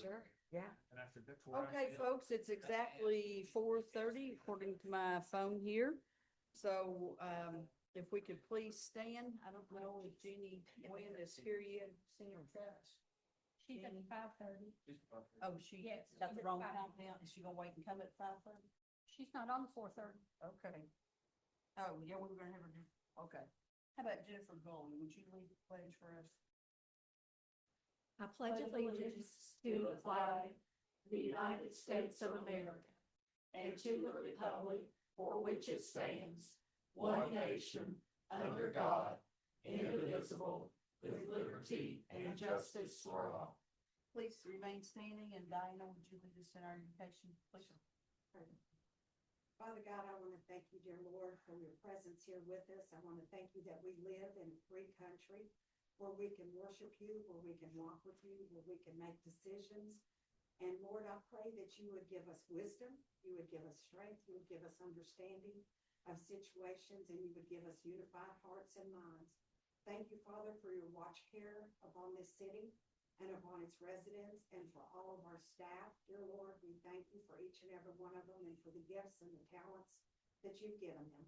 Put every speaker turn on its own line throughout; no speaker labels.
Sure, yeah.
And I said, that's where I
Okay,
sit.
folks, it's exactly 4:30 according to my phone here. So, if we could please stand, I don't know if Jeannie Wynn is here yet, senior trust.
She's at 5:30.
Oh, she
Yes,
got the
she's at
wrong
5:30.
time down. Is she gonna wait and come at 5:30?
She's not on 4:30.
Okay. Oh, yeah, we were gonna have her do, okay. How about Jennifer Golden? Would you lead the pledge for us?
I pledge allegiance to the flag of the United States of America and to the republic for which it stands, one nation, under God, indivisible, with liberty and justice for all.
Please remain standing, and Diana, would you lead us in our invocation, please?
Father God, I want to thank you, dear Lord, for your presence here with us. I want to thank you that we live in a free country where we can worship you, where we can walk with you, where we can make decisions. And Lord, I pray that you would give us wisdom, you would give us strength, you would give us understanding of situations, and you would give us unified hearts and minds. Thank you, Father, for your watch care upon this city and upon its residents and for all of our staff. Dear Lord, we thank you for each and every one of them and for the gifts and the talents that you've given them.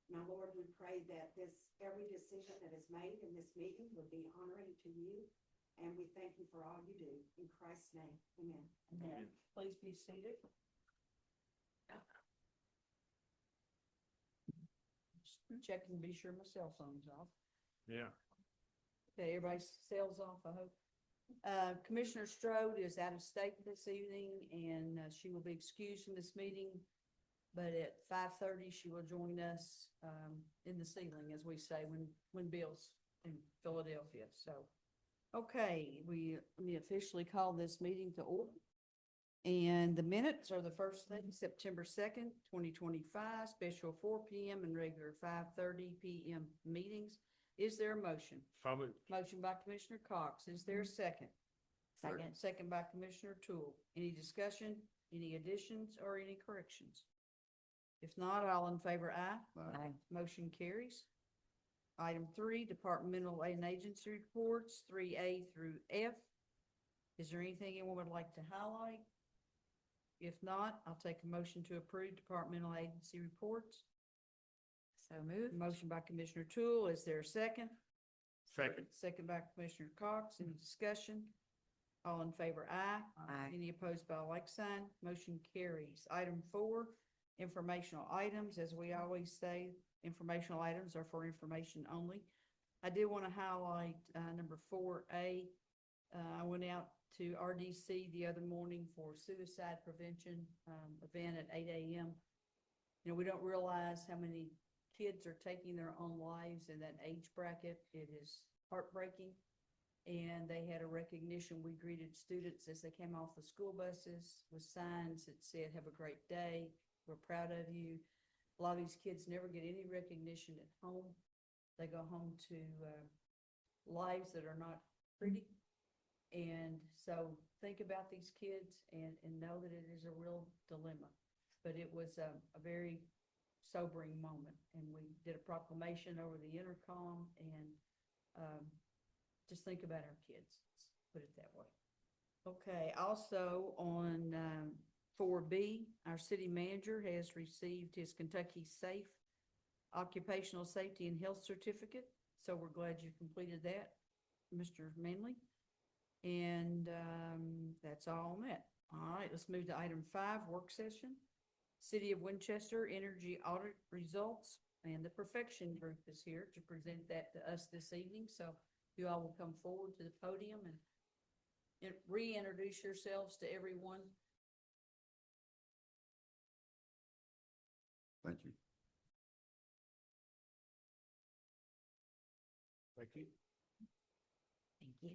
Now, Lord, we pray that every decision that is made in this meeting would be honoring to you, and we thank you for all you do. In Christ's name, amen.
Amen. Please be seated. Check and be sure my cell phone's off.
Yeah.
Okay, everybody's cell's off, I hope. Commissioner Strode is out of state this evening, and she will be excused from this meeting. But at 5:30, she will join us in the ceiling, as we say, when Bill's in Philadelphia. So, okay, let me officially call this meeting to order. And the minutes are the first thing, September 2nd, 2025, special 4 p.m. and regular 5:30 p.m. meetings. Is there a motion?
Probably.
Motion by Commissioner Cox. Is there a second?
Second.
Second by Commissioner Toole. Any discussion, any additions, or any corrections? If not, all in favor, aye.
Aye.
Motion carries. Item 3, departmental and agency reports, 3A through F. Is there anything anyone would like to highlight? If not, I'll take a motion to approve departmental agency reports.
So moved.
Motion by Commissioner Toole. Is there a second?
Second.
Second by Commissioner Cox. Any discussion? All in favor, aye.
Aye.
Any opposed by a like sign? Motion carries. Item 4, informational items. As we always say, informational items are for information only. I did want to highlight number 4A. I went out to RDC the other morning for suicide prevention event at 8 a.m. You know, we don't realize how many kids are taking their own lives in that age bracket. It is heartbreaking. And they had a recognition. We greeted students as they came off the school buses with signs that said, "Have a great day. We're proud of you." A lot of these kids never get any recognition at home. They go home to lives that are not pretty. And so think about these kids and know that it is a real dilemma. But it was a very sobering moment. And we did a proclamation over the intercom, and just think about our kids. Let's put it that way. Okay, also on 4B, our city manager has received his Kentucky Safe Occupational Safety and Health Certificate. So we're glad you completed that, Mr. Manley. And that's all on that. All right, let's move to item 5, work session. City of Winchester Energy Audit Results, and the Perfection Group is here to present that to us this evening. So you all will come forward to the podium and reintroduce yourselves to everyone.
Thank you.
Thank you.
Thank you.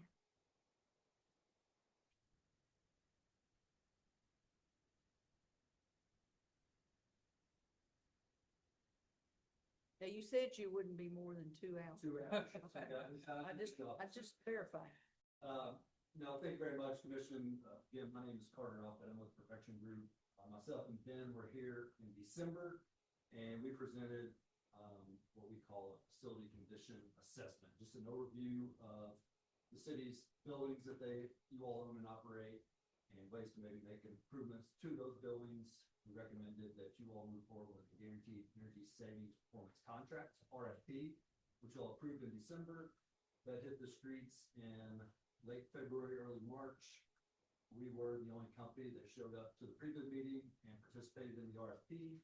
Now, you said you wouldn't be more than 2 hours.
2 hours.
Okay.
Yeah.
I just verify.
No, thank you very much, Commission. Again, my name is Carter Alpert. I'm with Perfection Group. Myself and Ben were here in December, and we presented what we call a facility condition assessment, just an overview of the city's buildings that you all own and operate, and ways to maybe make improvements to those buildings. We recommended that you all move forward with the Guaranteed Energy Savings Performance Contract, RFP, which you'll approve in December. That hit the streets in late February, early March. We were the only company that showed up to the pre-bid meeting and participated in the RFP.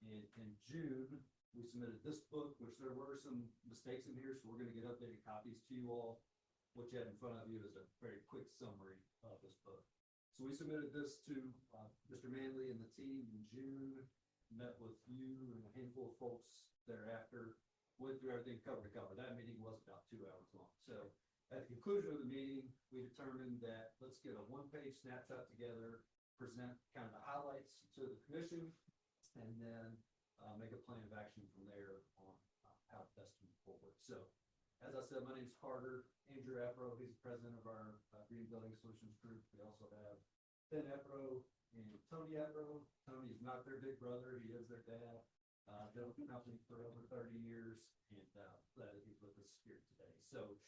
And in June, we submitted this book, which there were some mistakes in here, so we're gonna get updated copies to you all. What you have in front of you is a very quick summary of this book. So we submitted this to Mr. Manley and the team in June, met with you and a handful of folks thereafter, went through everything cover to cover. That meeting was about 2 hours long. So at the conclusion of the meeting, we determined that let's get a one-page snapshot together, present kind of the highlights to the commission, and then make a plan of action from there on how best to move forward. So, as I said, my name is Carter. Andrew Afro, he's the president of our Green Building Solutions Group. We also have Ben Afro and Tony Afro. Tony is not their big brother, he is their dad. Been with the company for over 30 years, and glad that he's with us here today. So,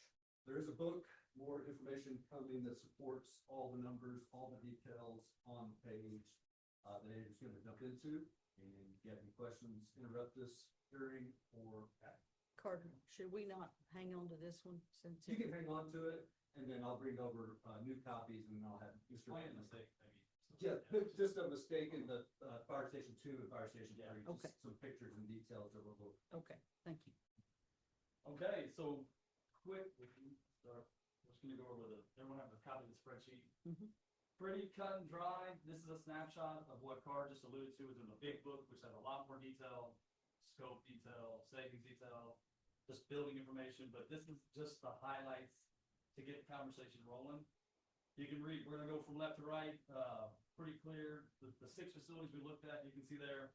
there is a book, more information coming that supports all the numbers, all the details on the page that Andrew's going to jump into. And if you have any questions, interrupt us during or after.
Carter, should we not hang on to this one since?
You can hang on to it, and then I'll bring over new copies, and then I'll have Mr.
Mistake, maybe.
Yeah, just a mistake in the Fire Station 2 and Fire Station 3. Just
Okay.
some pictures and details that we'll go.
Okay, thank you.
Okay, so quick, just gonna go over everyone have a copy of the spreadsheet.
Mhm.
Pretty cut and dry. This is a snapshot of what Carr just alluded to is in the big book, which has a lot more detail, scope detail, savings detail, just building information, but this is just the highlights to get the conversation rolling. You can read, we're gonna go from left to right, pretty clear. The 6 facilities we looked at, you can see their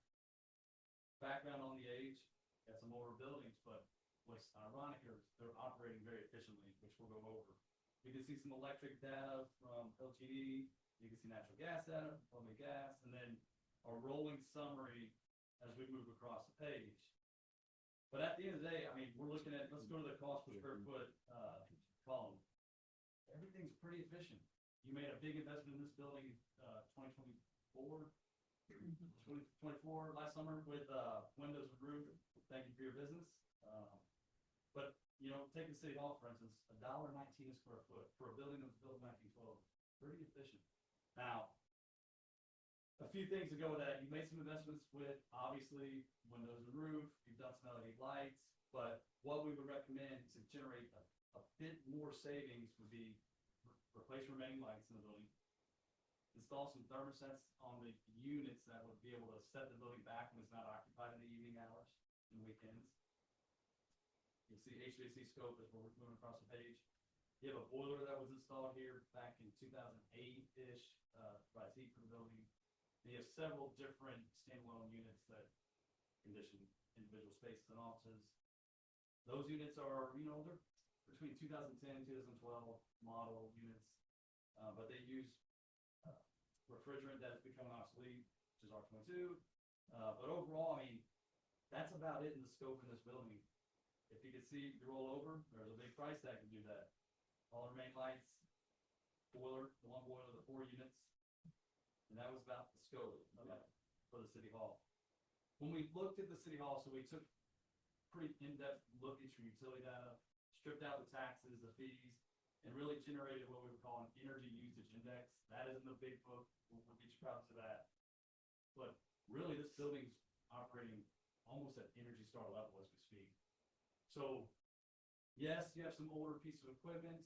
background on the age, got some older buildings, but what's ironic is they're operating very efficiently, which we'll go over. You can see some electric data from LTD, you can see natural gas data, public gas, and then a rolling summary as we move across the page. But at the end of the day, I mean, we're looking at, let's go to the cost per square foot column. Everything's pretty efficient. You made a big investment in this building, 2024 last summer with windows and roof. Thank you for your business. But you know, take the city hall for instance, $1.19 a square foot for a building that was built in 1912. Pretty efficient. Now, a few things to go with that. You made some investments with obviously windows and roof. You've done some LED lights, but what we would recommend to generate a bit more savings would be replace remaining lights in the building, install some thermostats on the units that would be able to set the building back when it's not occupied in the evening hours and weekends. You see HVAC scope as we're moving across the page. You have a boiler that was installed here back in 2008-ish, provides heat for the building. And you have several different standalone units that condition individual spaces and offices. Those units are, you know, they're between 2010 and 2012 model units, but they use refrigerant that's becoming obsolete, which is R22. But overall, I mean, that's about it in the scope in this building. If you can see, you roll over, there's a big price tag to do that. All the main lights, boiler, the one boiler, the 4 units, and that was about the scope of that for the city hall. When we looked at the city hall, so we took pretty in-depth look at your utility data, stripped out the taxes, the fees, and really generated what we would call an energy usage index. That is in the big book. We'll get you proud to that. But really, this building's operating almost at Energy Star level as we speak. So, yes, you have some older pieces of equipment,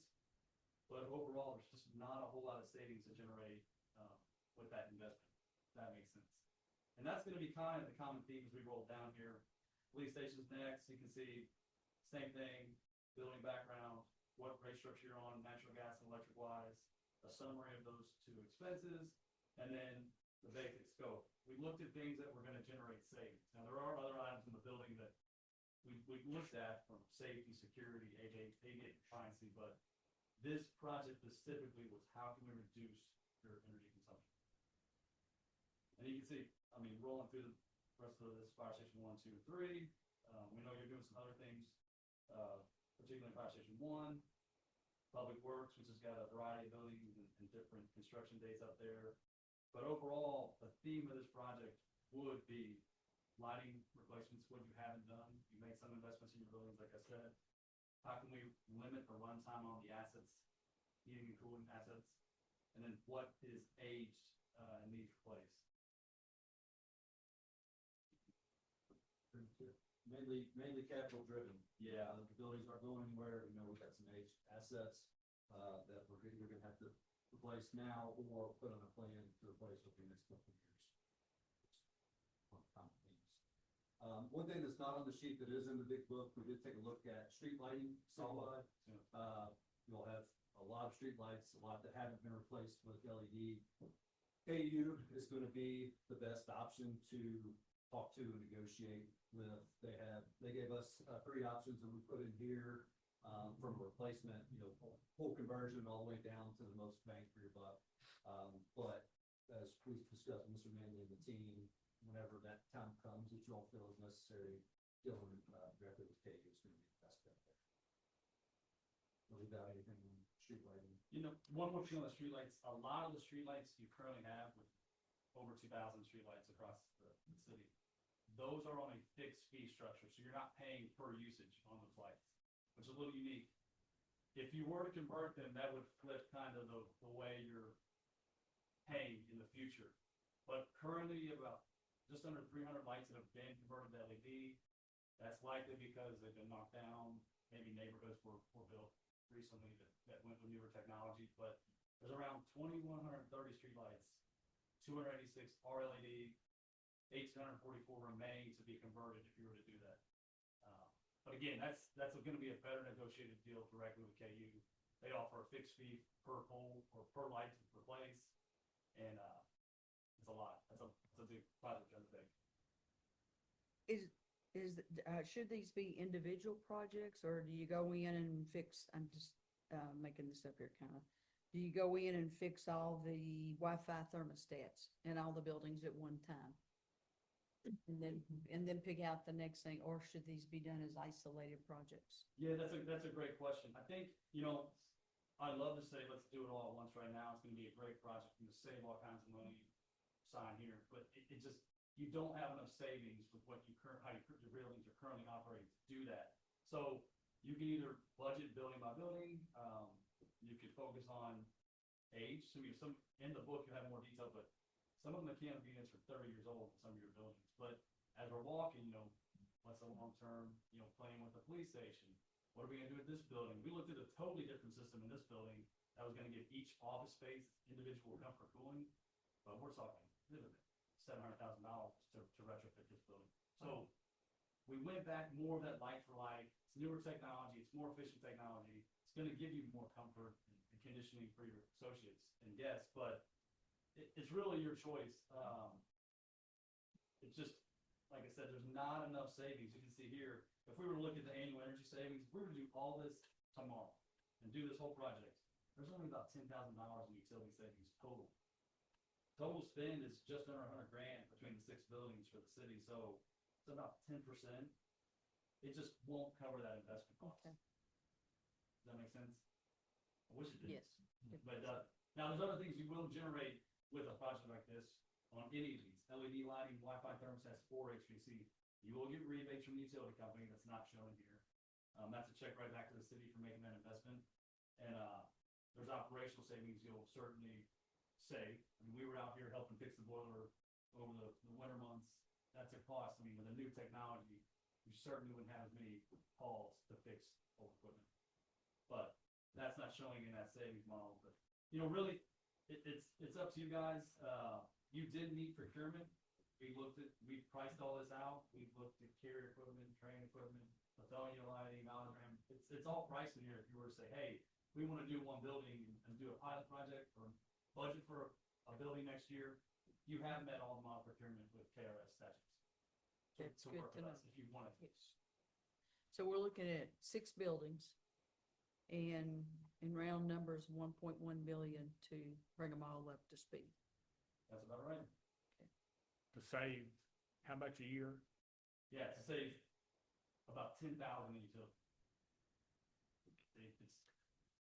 but overall, there's just not a whole lot of savings to generate with that investment. If that makes sense. And that's going to be kind of the common theme as we roll down here. Police stations next, you can see same thing, building background, what rate structure you're on, natural gas and electric wise, a summary of those 2 expenses, and then the basic scope. We looked at things that were going to generate savings. Now, there are other items in the building that we looked at from safety, security, ADA compliancy, but this project specifically was how can we reduce your energy consumption. And you can see, I mean, rolling through the rest of this fire station 1, 2, 3. We know you're doing some other things, particularly in fire station 1. Public Works, which has got a variety of buildings and different construction dates out there. But overall, the theme of this project would be lighting replacements, what you haven't done. You made some investments in your buildings, like I said. How can we limit the runtime on the assets, heating and cooling assets? And then what is aged and needs replaced?
Mainly capital driven.
Yeah.
The buildings aren't going anywhere, you know, we've got some aged assets, that we're either gonna have to replace now or put on a plan to replace over the next couple of years. One of the common themes. One thing that's not on the sheet that is in the big book, we did take a look at street lighting, solid. You'll have a lot of street lights, a lot that haven't been replaced with LED. KU is gonna be the best option to talk to and negotiate with. They gave us 3 options that we put in here, from a replacement, you know, full conversion all the way down to the most bang for your buck. But as we discussed, Mr. Manley and the team, whenever that time comes that you all feel is necessary, dealing directly with KU is gonna be the best bet there. Was that anything on street lighting?
You know, one more thing on the streetlights, a lot of the streetlights you currently have, with over 2,000 streetlights across the city, those are on a fixed fee structure, so you're not paying per usage on those lights, which is a little unique. If you were to convert them, that would flip kind of the way you're paying in the future. But currently, you have about just under 300 lights that have been converted to LED. That's likely because they've been knocked down, maybe neighborhoods were built recently that went with newer technology, but there's around 2,130 streetlights, 286 are LED, 1,844 remain to be converted if you were to do that. But again, that's going to be a better negotiated deal directly with KU. They offer a fixed fee per pole or per light to replace, and it's a lot. That's a big project to undertake.
Should these be individual projects, or do you go in and fix, I'm just making this up here kind of, do you go in and fix all the Wi-Fi thermostats in all the buildings at one time? And then pick out the next thing, or should these be done as isolated projects?
Yeah, that's a great question. I think, you know, I'd love to say, let's do it all at once right now. It's gonna be a great project, and to save all kinds of money, sign here, but it just, you don't have enough savings with what how your buildings are currently operating to do that. So you can either budget building by building, you could focus on age. Some in the book you have more detail, but some of them the canopy units are 30 years old in some of your buildings. But as we're walking, you know, what's the long term, you know, playing with the police station? What are we gonna do with this building? We looked at a totally different system in this building that was gonna give each office space individual comfort cooling, but we're talking $700,000 to retrofit this building. So we went back more of that like for like. It's newer technology, it's more efficient technology. It's gonna give you more comfort and conditioning for your associates and guests, but it's really your choice. It's just, like I said, there's not enough savings. You can see here, if we were to look at the annual energy savings, if we were to do all this tomorrow and do this whole project, there's only about $10,000 in utility savings total. Total spend is just under $100,000 between the 6 buildings for the city, so it's about 10%. It just won't cover that investment cost.
Okay.
Does that make sense? I wish it did.
Yes.
But now there's other things you will generate with a project like this on any of these, LED lighting, Wi-Fi thermostats, or HVAC. You will get rebates from the utility company that's not shown here. That's a check right back to the city for making that investment. And there's operational savings you'll certainly save. I mean, we were out here helping fix the boiler over the winter months. That's a cost. I mean, with the new technology, you certainly wouldn't have as many calls to fix old equipment. But that's not showing in that savings model. But, you know, really, it's up to you guys. You did meet procurement. We priced all this out. We looked at carrier equipment, train equipment, Lithonia lighting, allogram. It's all priced in here. If you were to say, hey, we want to do one building and do a pilot project or budget for a building next year, you have met all the model procurement with KRS statutes.
That's
to
good
work
to
with
know.
us if you want to.
Yes. So we're looking at 6 buildings, and in round numbers, 1.1 million to bring them all up to speed.
That's about right.
To save how much a year?
Yeah, to save about 10,000 in utility.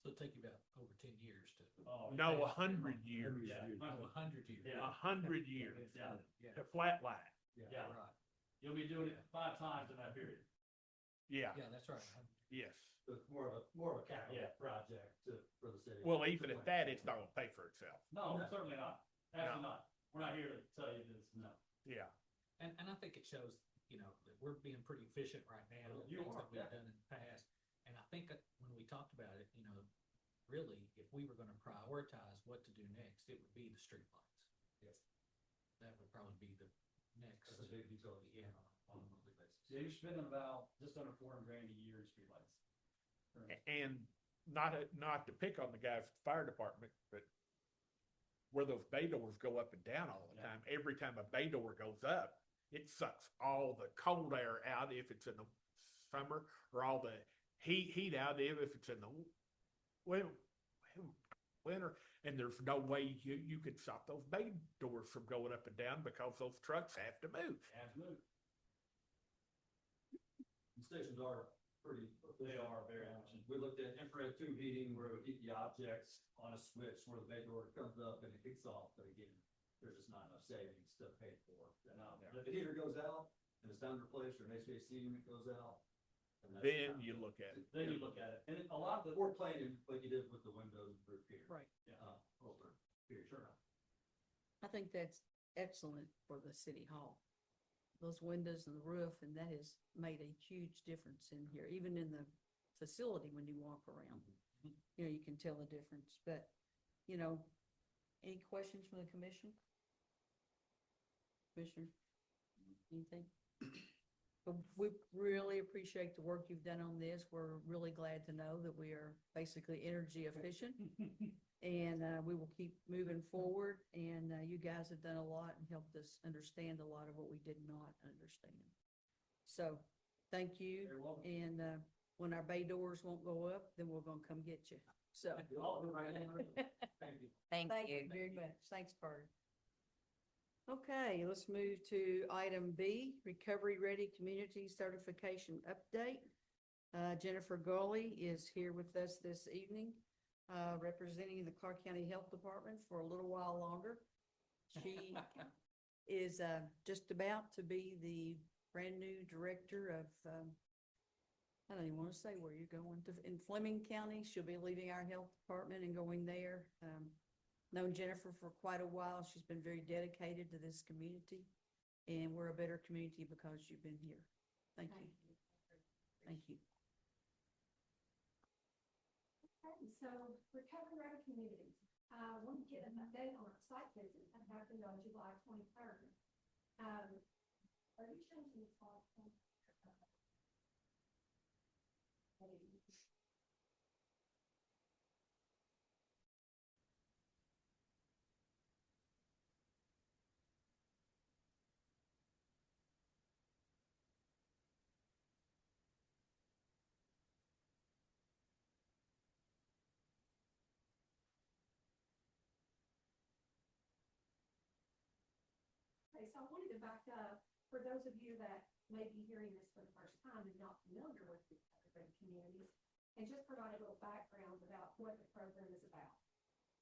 So it'll take you about over 10 years to.
Oh,
No,
yeah.
100 years.
Yeah.
100 years.
Yeah.
100 years.
Yeah.
Yeah,
To flat line.
Yeah.
right.
You'll be doing it 5 times in that period.
Yeah,
Yeah, that's right.
yes.
So it's more of a capital
Yeah.
project for the city.
Well, even at that, it's not gonna pay for itself.
No, certainly not. Absolutely not. We're not here to tell you this, no.
Yeah.
And I think it shows, that we're being pretty efficient right now,
You
things
are,
that we've
yeah.
done in the past. And I think that when we talked about it, really, if we were gonna prioritize what to do next, it would be the streetlights.
Yes.
That would probably be the next.
That's a big utility,
Yeah.
on a monthly basis.
Yeah, you're spending about just under 400 grand a year in streetlights.
And not to pick on the guys at the fire department, but where those bay doors go up and down all the
Yeah.
time, every time a bay door goes up, it sucks all the cold air out if it's in the summer, or all the heat out if it's in the winter. And there's no way you could stop those bay doors from going up and down because those trucks have to move.
Absolutely.
The stations are pretty.
They are very efficient.
We looked at infrared tube heating where we heat the objects on a switch where the bay door comes up and it kicks off, but again, there's just not enough savings to pay for.
No.
If the heater goes out and it's time to replace, or an HVAC unit goes out.
Then you look at it.
Then you look at it, and a lot of the,
Or planning like you did with the windows and roof here.
Right.
Over here, sure.
I think that's excellent for the city hall. Those windows and the roof, and that has made a huge difference in here, even in the facility when you walk around. You can tell the difference, but, any questions from the commission? Commissioner, anything? But we really appreciate the work you've done on this. We're really glad to know that we are basically energy efficient. And we will keep moving forward, and you guys have done a lot and helped us understand a lot of what we did not understand. So, thank you,
You're welcome.
and when our bay doors won't go up, then we're gonna come get you, so.
Thank you.
Thank
Thank you very much. Thanks, Carter. Okay, let's move to item B, Recovery Ready Community Certification Update. Jennifer Gully is here with us this evening, representing the Clark County Health Department for a little while longer. She is just about to be the brand new director of, I don't even want to say where you're going to, in Fleming County. She'll be leaving our health department and going there. Known Jennifer for quite a while. She's been very dedicated to this community, and we're a better community because you've been here. Thank you. Thank you.
Okay, so Recovery Ready Communities, I want to get an update on our site visit that happened on July 23rd. Are you changing the font? Okay, so I wanted to back up for those of you that may be hearing this for the first time and not familiar with the Recovery Communities, and just provide a little background about what the program is about.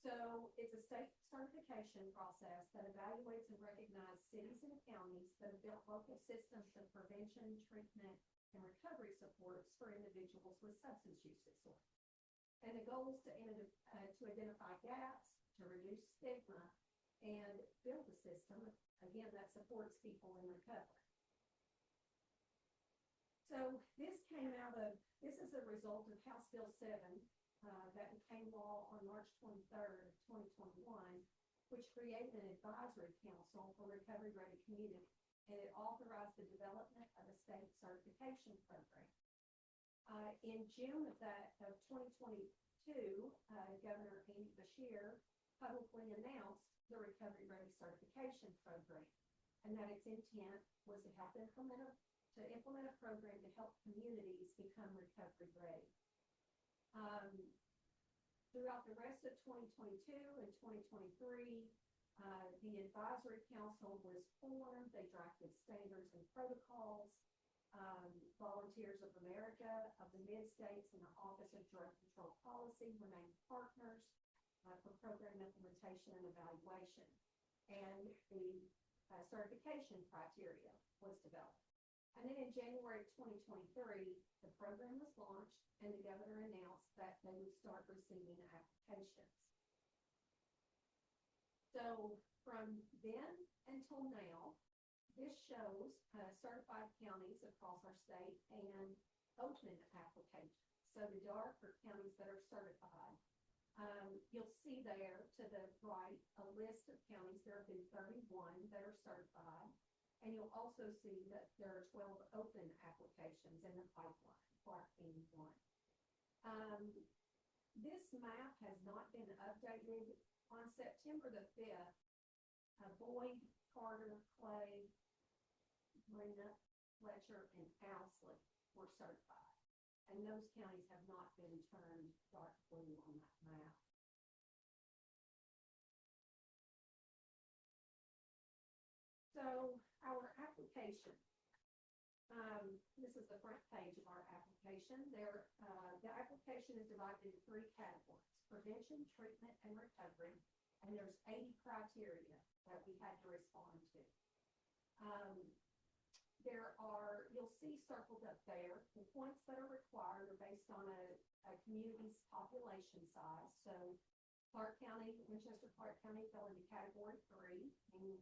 So it's a state certification process that evaluates and recognizes cities and counties that have built local systems of prevention, treatment, and recovery supports for individuals with substance use disorder. And the goal is to identify gaps, to reduce stigma, and build a system, again, that supports people in recovery. So this is a result of House Bill 7 that became law on March 23rd, 2021, which created an advisory council for Recovery Ready Community, and it authorized the development of a state certification program. In June of 2022, Governor Andy Beshear publicly announced the Recovery Ready Certification Program, and that its intent was to implement a program to help communities become recovery ready. Throughout the rest of 2022 and 2023, the advisory council was formed. They drafted standards and protocols. Volunteers of America, of the Mid-States, and the Office of Drug Control Policy were named partners for program implementation and evaluation. And the certification criteria was developed. And then in January of 2023, the program was launched, and the governor announced that they would start receiving applications. So from then until now, this shows certified counties across our state and open applications. So the dark are counties that are certified. You'll see there to the right a list of counties. There have been 31 that are certified. And you'll also see that there are 12 open applications in the pipeline, Clark being one. This map has not been updated. On September the 5th, Boyd, Carter, Clay, Marina, Fletcher, and Owsley were certified. And those counties have not been turned dark blue on that map. So our application, this is the front page of our application. The application is divided into 3 categories: prevention, treatment, and recovery. And there's 80 criteria that we had to respond to. You'll see circled up there, the points that are required are based on a community's population size. So Clark County, Winchester, Clark County fell into category 3, and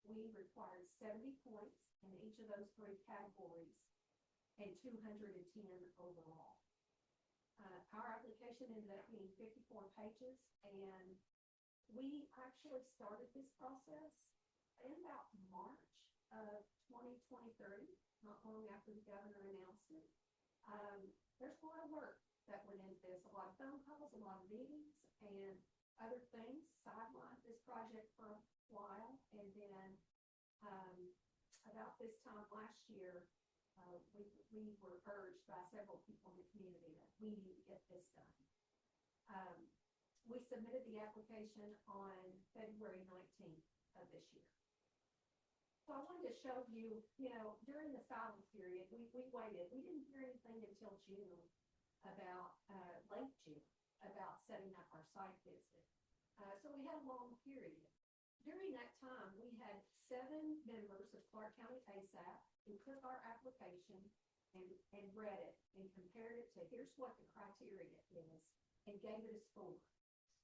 we required 70 points in each of those 3 categories and 210 overall. Our application ended up being 54 pages, and we actually started this process in about March of 2023, not long after the governor announced it. There's a lot of work that went into this, a lot of phone calls, a lot of meetings, and other things sidelined this project for a while. And then about this time last year, we were urged by several people in the community that we need to get this done. We submitted the application on February 19th of this year. So I wanted to show you, during the silent period, we waited. We didn't hear anything until June about, late June, about setting up our site visit. So we had a long period. During that time, we had 7 members of Clark County ASAP who took our application and read it and compared it to here's what the criteria is and gave it a score.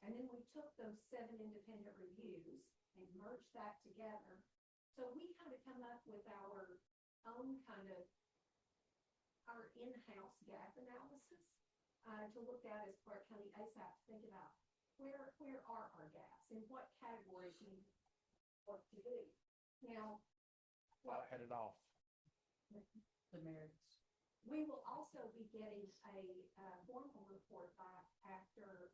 And then we took those 7 independent reviews and merged that together. So we had to come up with our own kind of our in-house gap analysis to look at as Clark County ASAP to think about where are our gaps and what categories we work to do. Now,
Head it off.
The merits.
we will also be getting a formal report back after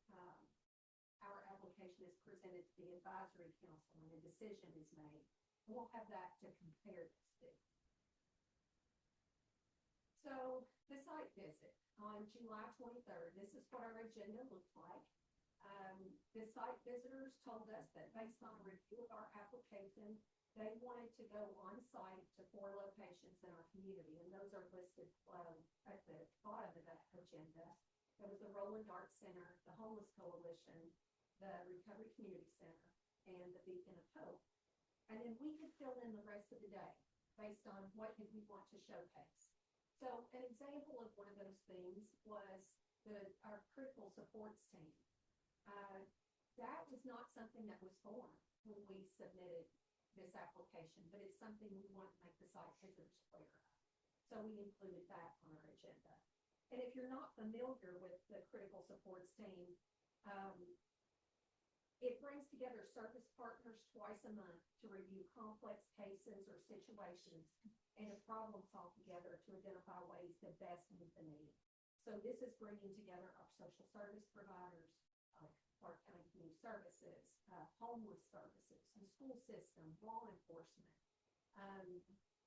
our application is presented to the advisory council and a decision is made. We'll have that to compare this to. So the site visit on July 23rd, this is what our agenda looked like. The site visitors told us that based on a review of our application, they wanted to go on site to 4 locations in our community, and those are listed at the bottom of that agenda. There was the Roland Arts Center, the Homeless Coalition, the Recovery Community Center, and the Beacon of Hope. And then we could fill in the rest of the day based on what did we want to showcase. So an example of one of those things was our critical supports team. That was not something that was formed when we submitted this application, but it's something we want to make the site visitors aware of. So we included that on our agenda. And if you're not familiar with the critical supports team, it brings together service partners twice a month to review complex cases or situations and to problem solve together to identify ways to best meet the need. So this is bringing together our social service providers, Clark County Community Services, homeless services, and school system, law enforcement,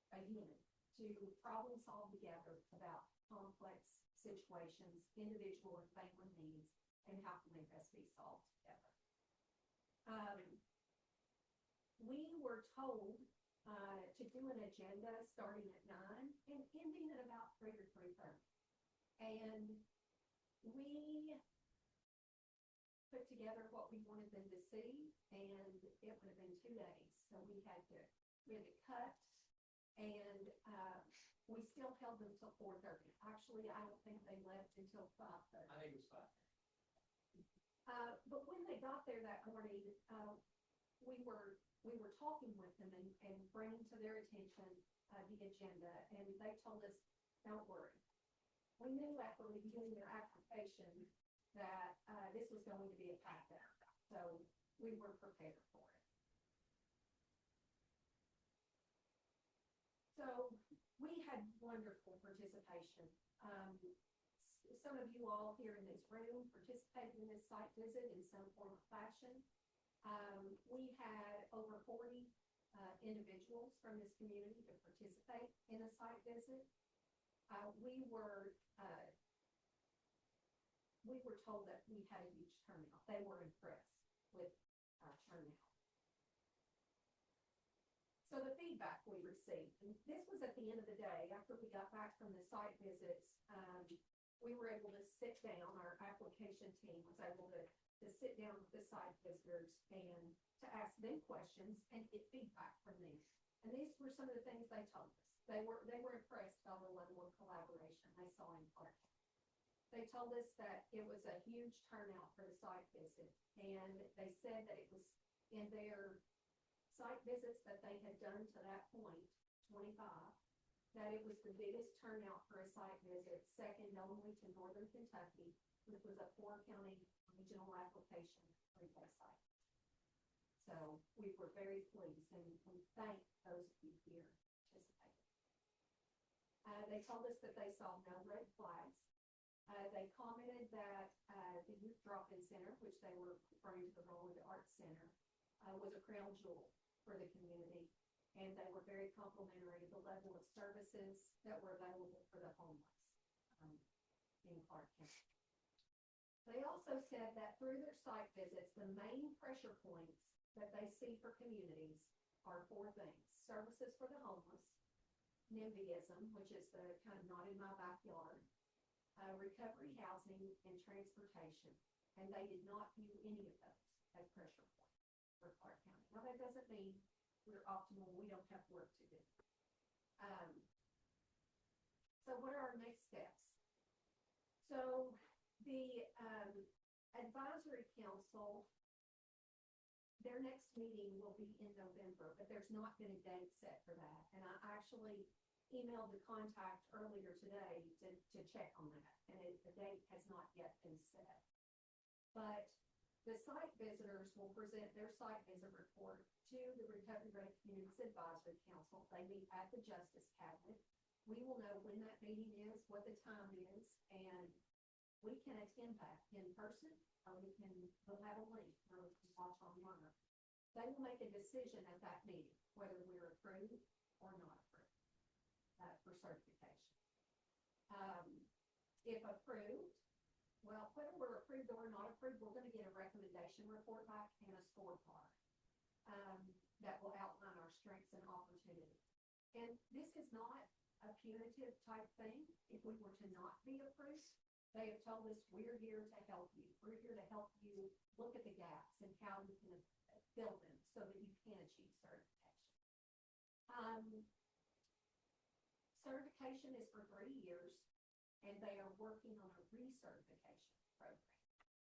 again, to problem solve together about complex situations, individual and family needs, and how can they best be solved together. We were told to do an agenda starting at 9 and ending at about 3 or 3:30. And we put together what we wanted them to see, and it would have been 2 days. So we had to cut, and we still held them till 4:30. Actually, I don't think they left until 5:30.
I think it was 5.
But when they got there that morning, we were talking with them and bringing to their attention the agenda, and they told us, don't worry. We knew after reviewing their application that this was going to be a packed out, so we were prepared for it. So we had wonderful participation. Some of you all here in this room participated in this site visit in some form or fashion. We had over 40 individuals from this community to participate in a site visit. We were told that we had a huge turnout. They were impressed with our turnout. So the feedback we received, and this was at the end of the day, after we got back from the site visits, we were able to sit down, our application team was able to sit down with the site visitors and to ask them questions and get feedback from them. And these were some of the things they told us. They were impressed by the level of collaboration they saw in Clark. They told us that it was a huge turnout for the site visit, and they said that it was in their site visits that they had done to that point, 25, that it was the biggest turnout for a site visit, second only to Northern Kentucky, which was a 4-county regional application for a site. So we were very pleased, and we thank those of you here participating. They told us that they saw no red flags. They commented that the Youth Drop-In Center, which they were referring to the Roland Arts Center, was a crown jewel for the community, and they were very complimentary of the level of services that were available for the homeless in Clark County. They also said that through their site visits, the main pressure points that they see for communities are 4 things: services for the homeless, NIMBYism, which is the kind of not in my backyard, recovery housing, and transportation. And they did not view any of those as pressure points for Clark County. Now, that doesn't mean we're optimal, we don't have work to do. So what are our next steps? So the advisory council, their next meeting will be in November, but there's not been a date set for that. And I actually emailed the contact earlier today to check on that, and the date has not yet been set. But the site visitors will present their site visit report to the Recovery Ready Communities Advisory Council. They meet at the Justice Cabinet. We will know when that meeting is, what the time is, and we can attend that in person, or we'll have a link where we can watch online. They will make a decision at that meeting whether we're approved or not approved for certification. If approved, well, whether we're approved or not approved, we're going to get a recommendation report back and a scorecard that will outline our strengths and opportunities. And this is not a punitive type thing. If we were to not be approved, they have told us we're here to help you. We're here to help you look at the gaps and how you can fill them so that you can achieve certification. Certification is for 3 years, and they are working on a recertification program.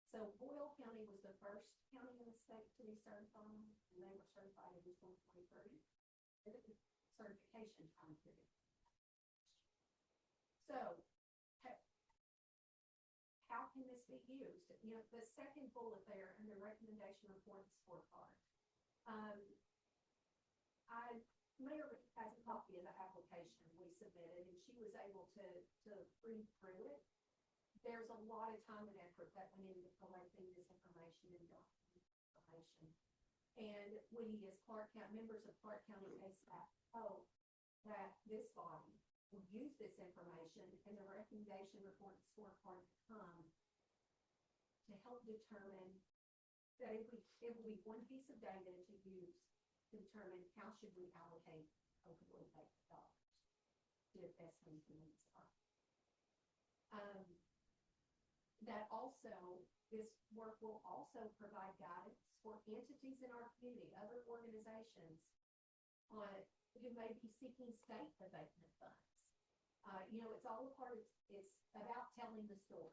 So Boyle County was the first county in the state to be certified, and they were certified in 2023. Certification time period. So how can this be used? You know, the second bullet there in the recommendation report and scorecard. Mayor has a copy of the application we submitted, and she was able to read through it. There's a lot of time and effort that went into collecting this information and documenting information. And we, as Clark County members of Clark County ASAP, hope that this body will use this information and the recommendation report and scorecard to come to help determine that it will be one piece of data to use determine how should we allocate opioid dollars to best meet the needs are. That also, this work will also provide guidance for entities in our community, other organizations, who may be seeking state abatement funds. It's all a part, it's about telling the story.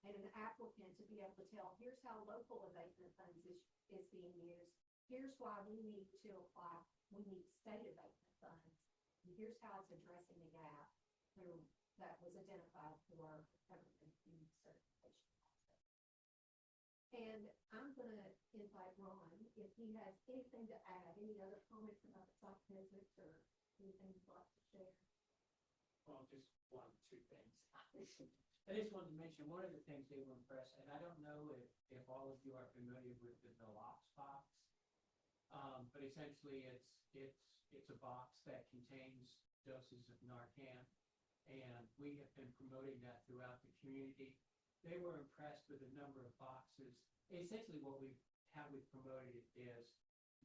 And an applicant to be able to tell, here's how local abatement funds is being used. Here's why we need to apply, we need state abatement funds. And here's how it's addressing the gap that was identified for government certification process. And I'm going to invite Ron, if he has anything to add, any other comments about the site visits or anything you'd like to share.
Well, just one, two things. I just wanted to mention, one of the things they were impressed, and I don't know if all of you are familiar with the deluxe box. But essentially it's a box that contains doses of Narcan, and we have been promoting that throughout the community. They were impressed with the number of boxes. Essentially how we've promoted it is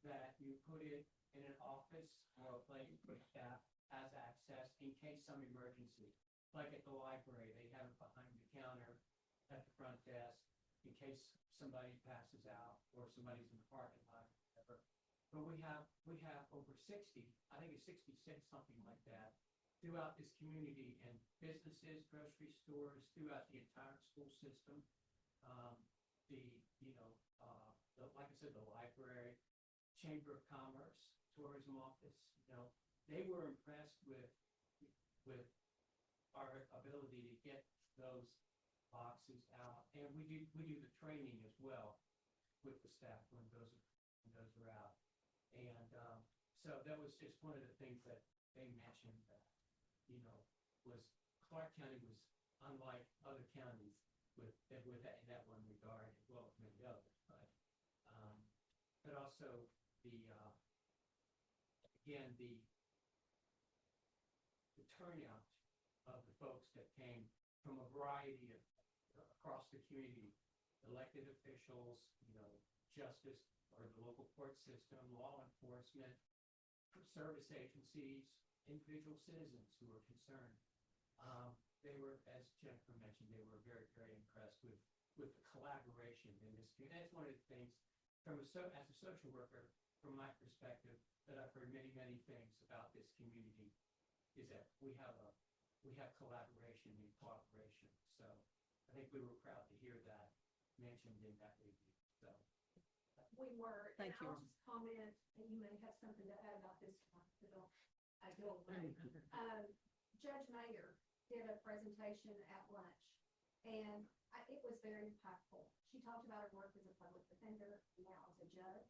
that you put it in an office or a place where staff has access in case some emergency. Like at the library, they have it behind the counter at the front desk in case somebody passes out or somebody's in the parking lot, or whatever. But we have over 60, I think it's 66, something like that, throughout this community, in businesses, grocery stores, throughout the entire school system. Like I said, the library, Chamber of Commerce, tourism office, they were impressed with our ability to get those boxes out. And we do the training as well with the staff when those are out. And so that was just one of the things that they mentioned that, was Clark County was unlike other counties with that in that one regard, as well as many others. But also the turnout of the folks that came from a variety of across the community, elected officials, justice or the local court system, law enforcement, service agencies, individual citizens who were concerned. They were, as Jennifer mentioned, they were very, very impressed with the collaboration in this community. That's one of the things as a social worker, from my perspective, that I've heard many, many things about this community is that we have collaboration and cooperation. So I think we were proud to hear that mentioned in that review. So
We were.
Thank you.
I'll just comment, and you may have something to add about this one, so I go away. Judge Mayer did a presentation at lunch, and it was very impactful. She talked about her work as a public defender, now as a judge,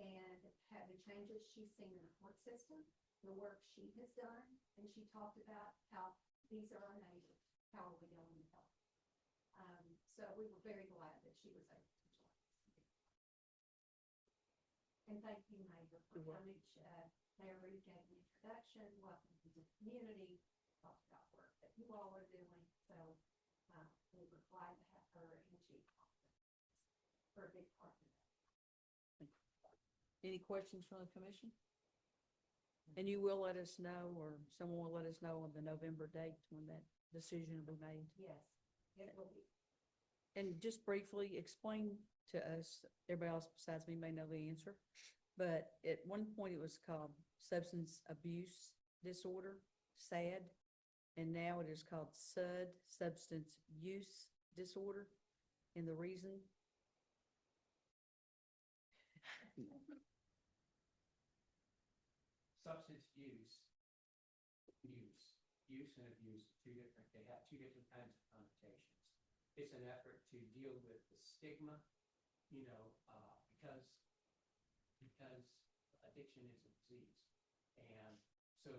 and had the changes she's seen in the court system, the work she has done, and she talked about how these are our neighbors. How are we going to help? So we were very glad that she was able to join us. And thank you, Mayor, for coming. Mayor Reed gave an introduction, welcome to the community, talked about work that you all are doing. So we were glad to have her, and she for a big part of that.
Any questions from the commission? And you will let us know, or someone will let us know on the November date when that decision will be made.
Yes, it will be.
And just briefly explain to us, everybody else besides me may know the answer, but at one point it was called substance abuse disorder, SAD, and now it is called SUD, substance use disorder. And the reason?
substance use and abuse, they have two different kinds of connotations. It's an effort to deal with the stigma, because addiction is a disease. And so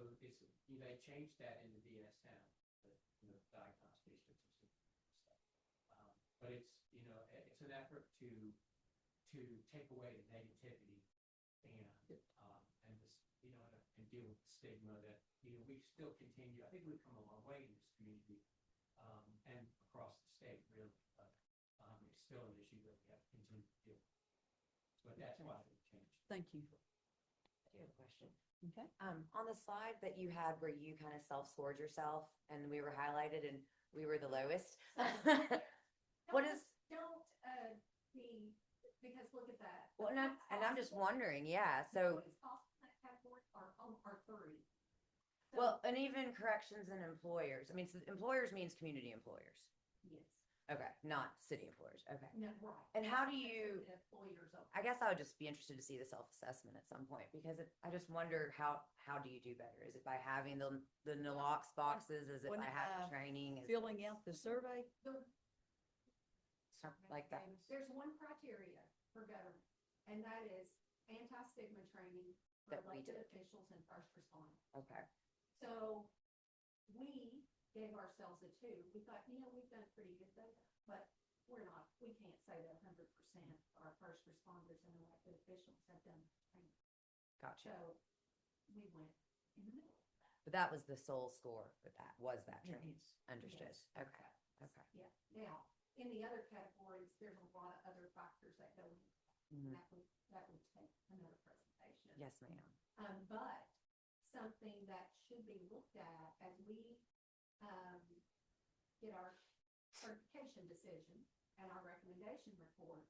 they changed that in the DSM, the diagnostic statistics stuff. But it's an effort to take away the negativity and this, and deal with the stigma that, we still continue. I think we've come a long way in this community, and across the state, really, but it's still an issue that we have to continue to deal with. But that's why it changed.
Thank you.
do have a question.
Okay.
On the slide that you had where you kind of self-scored yourself and we were highlighted and we were the lowest. What is,
Don't, be, because look at that.
well, and I'm just wondering, yeah, so,
What's off in that category are three. So-
well, and even corrections and employers, I mean, so employers means community employers.
Yes,
Okay, not city employers, okay.
no, right.
And how do you,
The employers of.
I guess I would just be interested to see the self-assessment at some point, because I just wonder how do you do better? Is it by having the nalox boxes? Is it
When,
by having training? Is
Filling out the survey,
something like that?
There's one criteria for government, and that is anti-stigma training for
That we
elected
did.
officials and first responders.
Okay,
So we gave ourselves a 2. We thought, we've done pretty good there, but we can't say that 100% our first responders and elected officials have done training.
gotcha.
So we went in the middle.
But that was the sole score for that, was that
It
training?
is.
Understood,
Yes.
okay, okay.
Yeah, now, in the other categories, there's a lot of other factors that go in.
Mhm.
That would take another presentation.
Yes, ma'am.
But something that should be looked at as we, get our certification decision and our recommendation report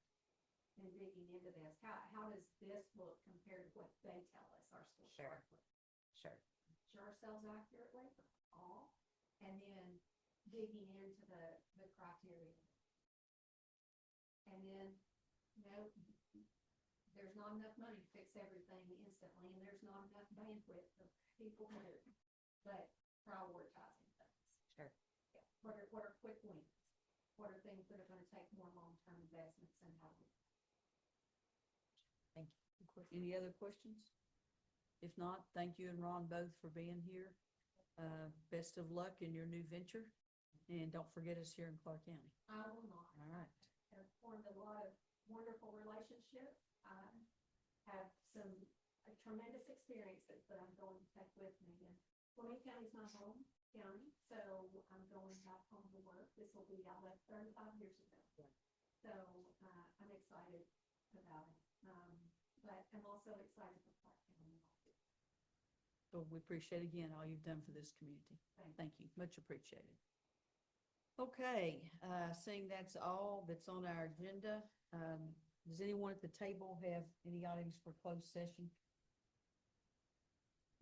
and digging into this, how does this look compared to what they tell us our school
Sure.
correctly?
Sure.
Measure ourselves accurately, all, and then digging into the criteria. And then, there's not enough money to fix everything instantly, and there's not enough bandwidth of people to do it, but prioritizing things.
Sure.
Yeah. What are quick wins? What are things that are gonna take more long-term investments and how?
Thank you.
Any other questions? If not, thank you and Ron both for being here. Best of luck in your new venture, and don't forget us here in Clark County.
I will not.
All right.
Have formed a lot of wonderful relationships. I have a tremendous experience that I'm going to take with me. And Fleming County is my home county, so I'm going back home to work. This will be, I left 35 years ago. So I'm excited about it. But I'm also excited for Clark County.
So we appreciate again all you've done for this community. Thank you, much appreciated. Okay, seeing that's all that's on our agenda, does anyone at the table have any items for closed session?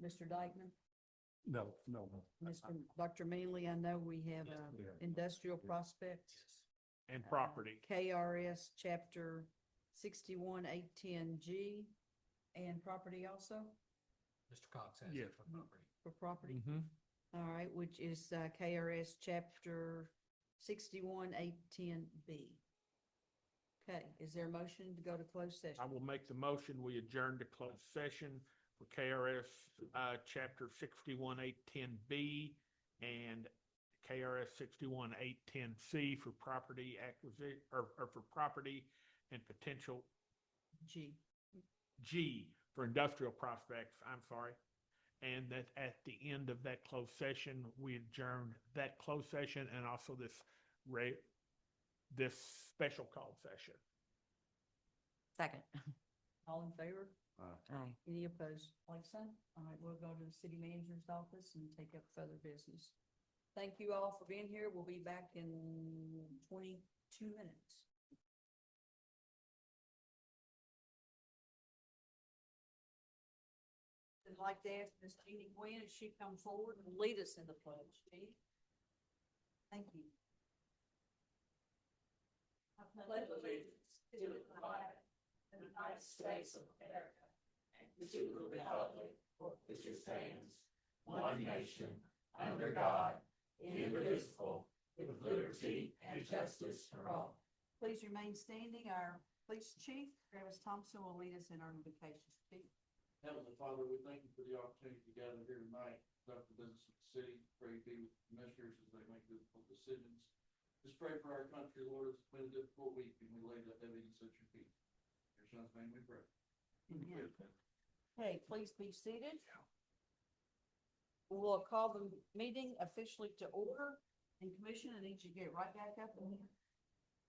Mr. Dykeman?
No.
Dr. Manley, I know we have,
Yes, we have.
industrial prospects.
And property.
KRS chapter 61-810G and property also
Mr. Cox has
Yes.
it for property.
for property.
Mm-hmm.
All right, which is KRS chapter 61-810B. Okay, is there a motion to go to closed session?
I will make the motion. We adjourn to closed session for KRS, chapter 61-810B and KRS 61-810C for property acquisition, or for property and potential
G.
G for industrial prospects, I'm sorry. And that at the end of that closed session, we adjourn that closed session and also this special call session.
Second.
All in favor?
Aye.
Any opposed? Like sign? All right, we'll go to the city manager's office and take up further business. Thank you all for being here. We'll be back in 22 minutes. I'd like to ask Ms. Jeannie Gwynn if she'd come forward and lead us in the pledge. Jeannie? Thank you.
I pledge allegiance to the flag of the United States of America and to the republic for which it stands, one nation, under God, indivisible, with liberty and justice for all.
Please remain standing. Our police chief, Travis Thompson, will lead us in our invocation. Chief?
Heavenly Father, we thank you for the opportunity to gather here tonight, conduct the business of the city, pray be with the commissioners as they make difficult decisions. Just pray for our country, Lord, it's been a difficult week, and we lay that heaviness at your feet. In your son's name we pray.
Amen. Okay, please be seated. We'll call the meeting officially to order. And Commission, I need you to get right back up in here.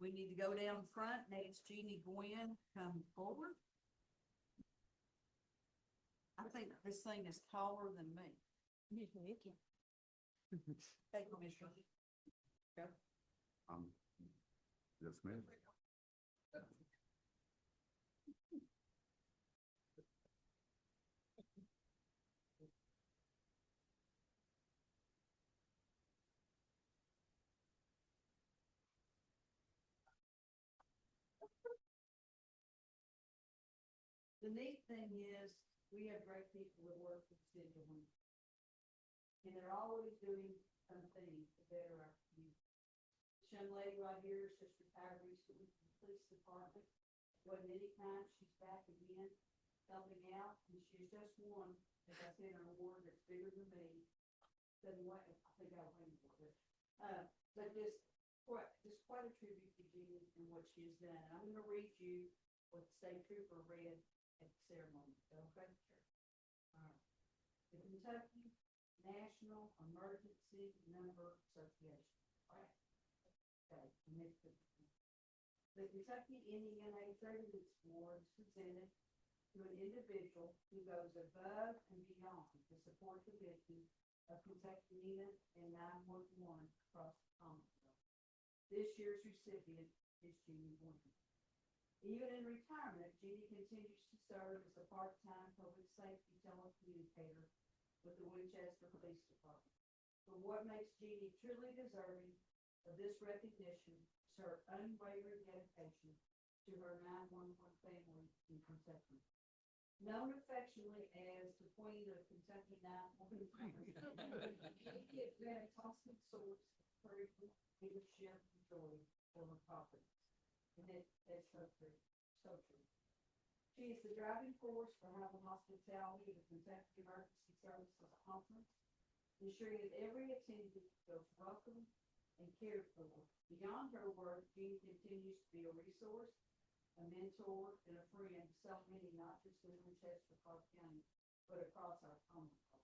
We need to go down front. Next, Jeannie Gwynn, come forward. I think this thing is taller than me. Hey, Commissioner. Go.
Yes, ma'am.
The neat thing is, we have great people that work for the city of Winchester. And they're always doing something to better our community. This young lady right here is just retired recently from the police department. Wasn't any time, she's back again, helping out, and she's just won, as I said, an award that's bigger than me. Doesn't what, I think I'll win for it. But just quite a tribute to Jeannie and what she has done. I'm gonna read you what the state trooper read at the ceremony, okay? All right. The Kentucky National Emergency Number Association. All right. Okay. The Kentucky Indiana President's Award is presented to an individual who goes above and beyond to support the victims of Kentucky and 911 across the Commonwealth. This year's recipient is Jeannie Winchester. Even in retirement, Jeannie continues to serve as a part-time public safety telecommunicator with the Winchester Police Department. But what makes Jeannie truly deserving of this recognition is her unwavering dedication to her 911 family in Kentucky. Known affectionately as the Queen of Kentucky 911 family, Jeannie has been a constant source of encouragement, leadership, and joy for her properties. And that's so true, so true. She is the driving force for how the hospitality of the Kentucky Emergency Services Conference, ensuring that every attendee feels welcome and cared for. Beyond her work, Jeannie continues to be a resource, a mentor, and a friend to so many, not just in Winchester, Clark County, but across our Commonwealth.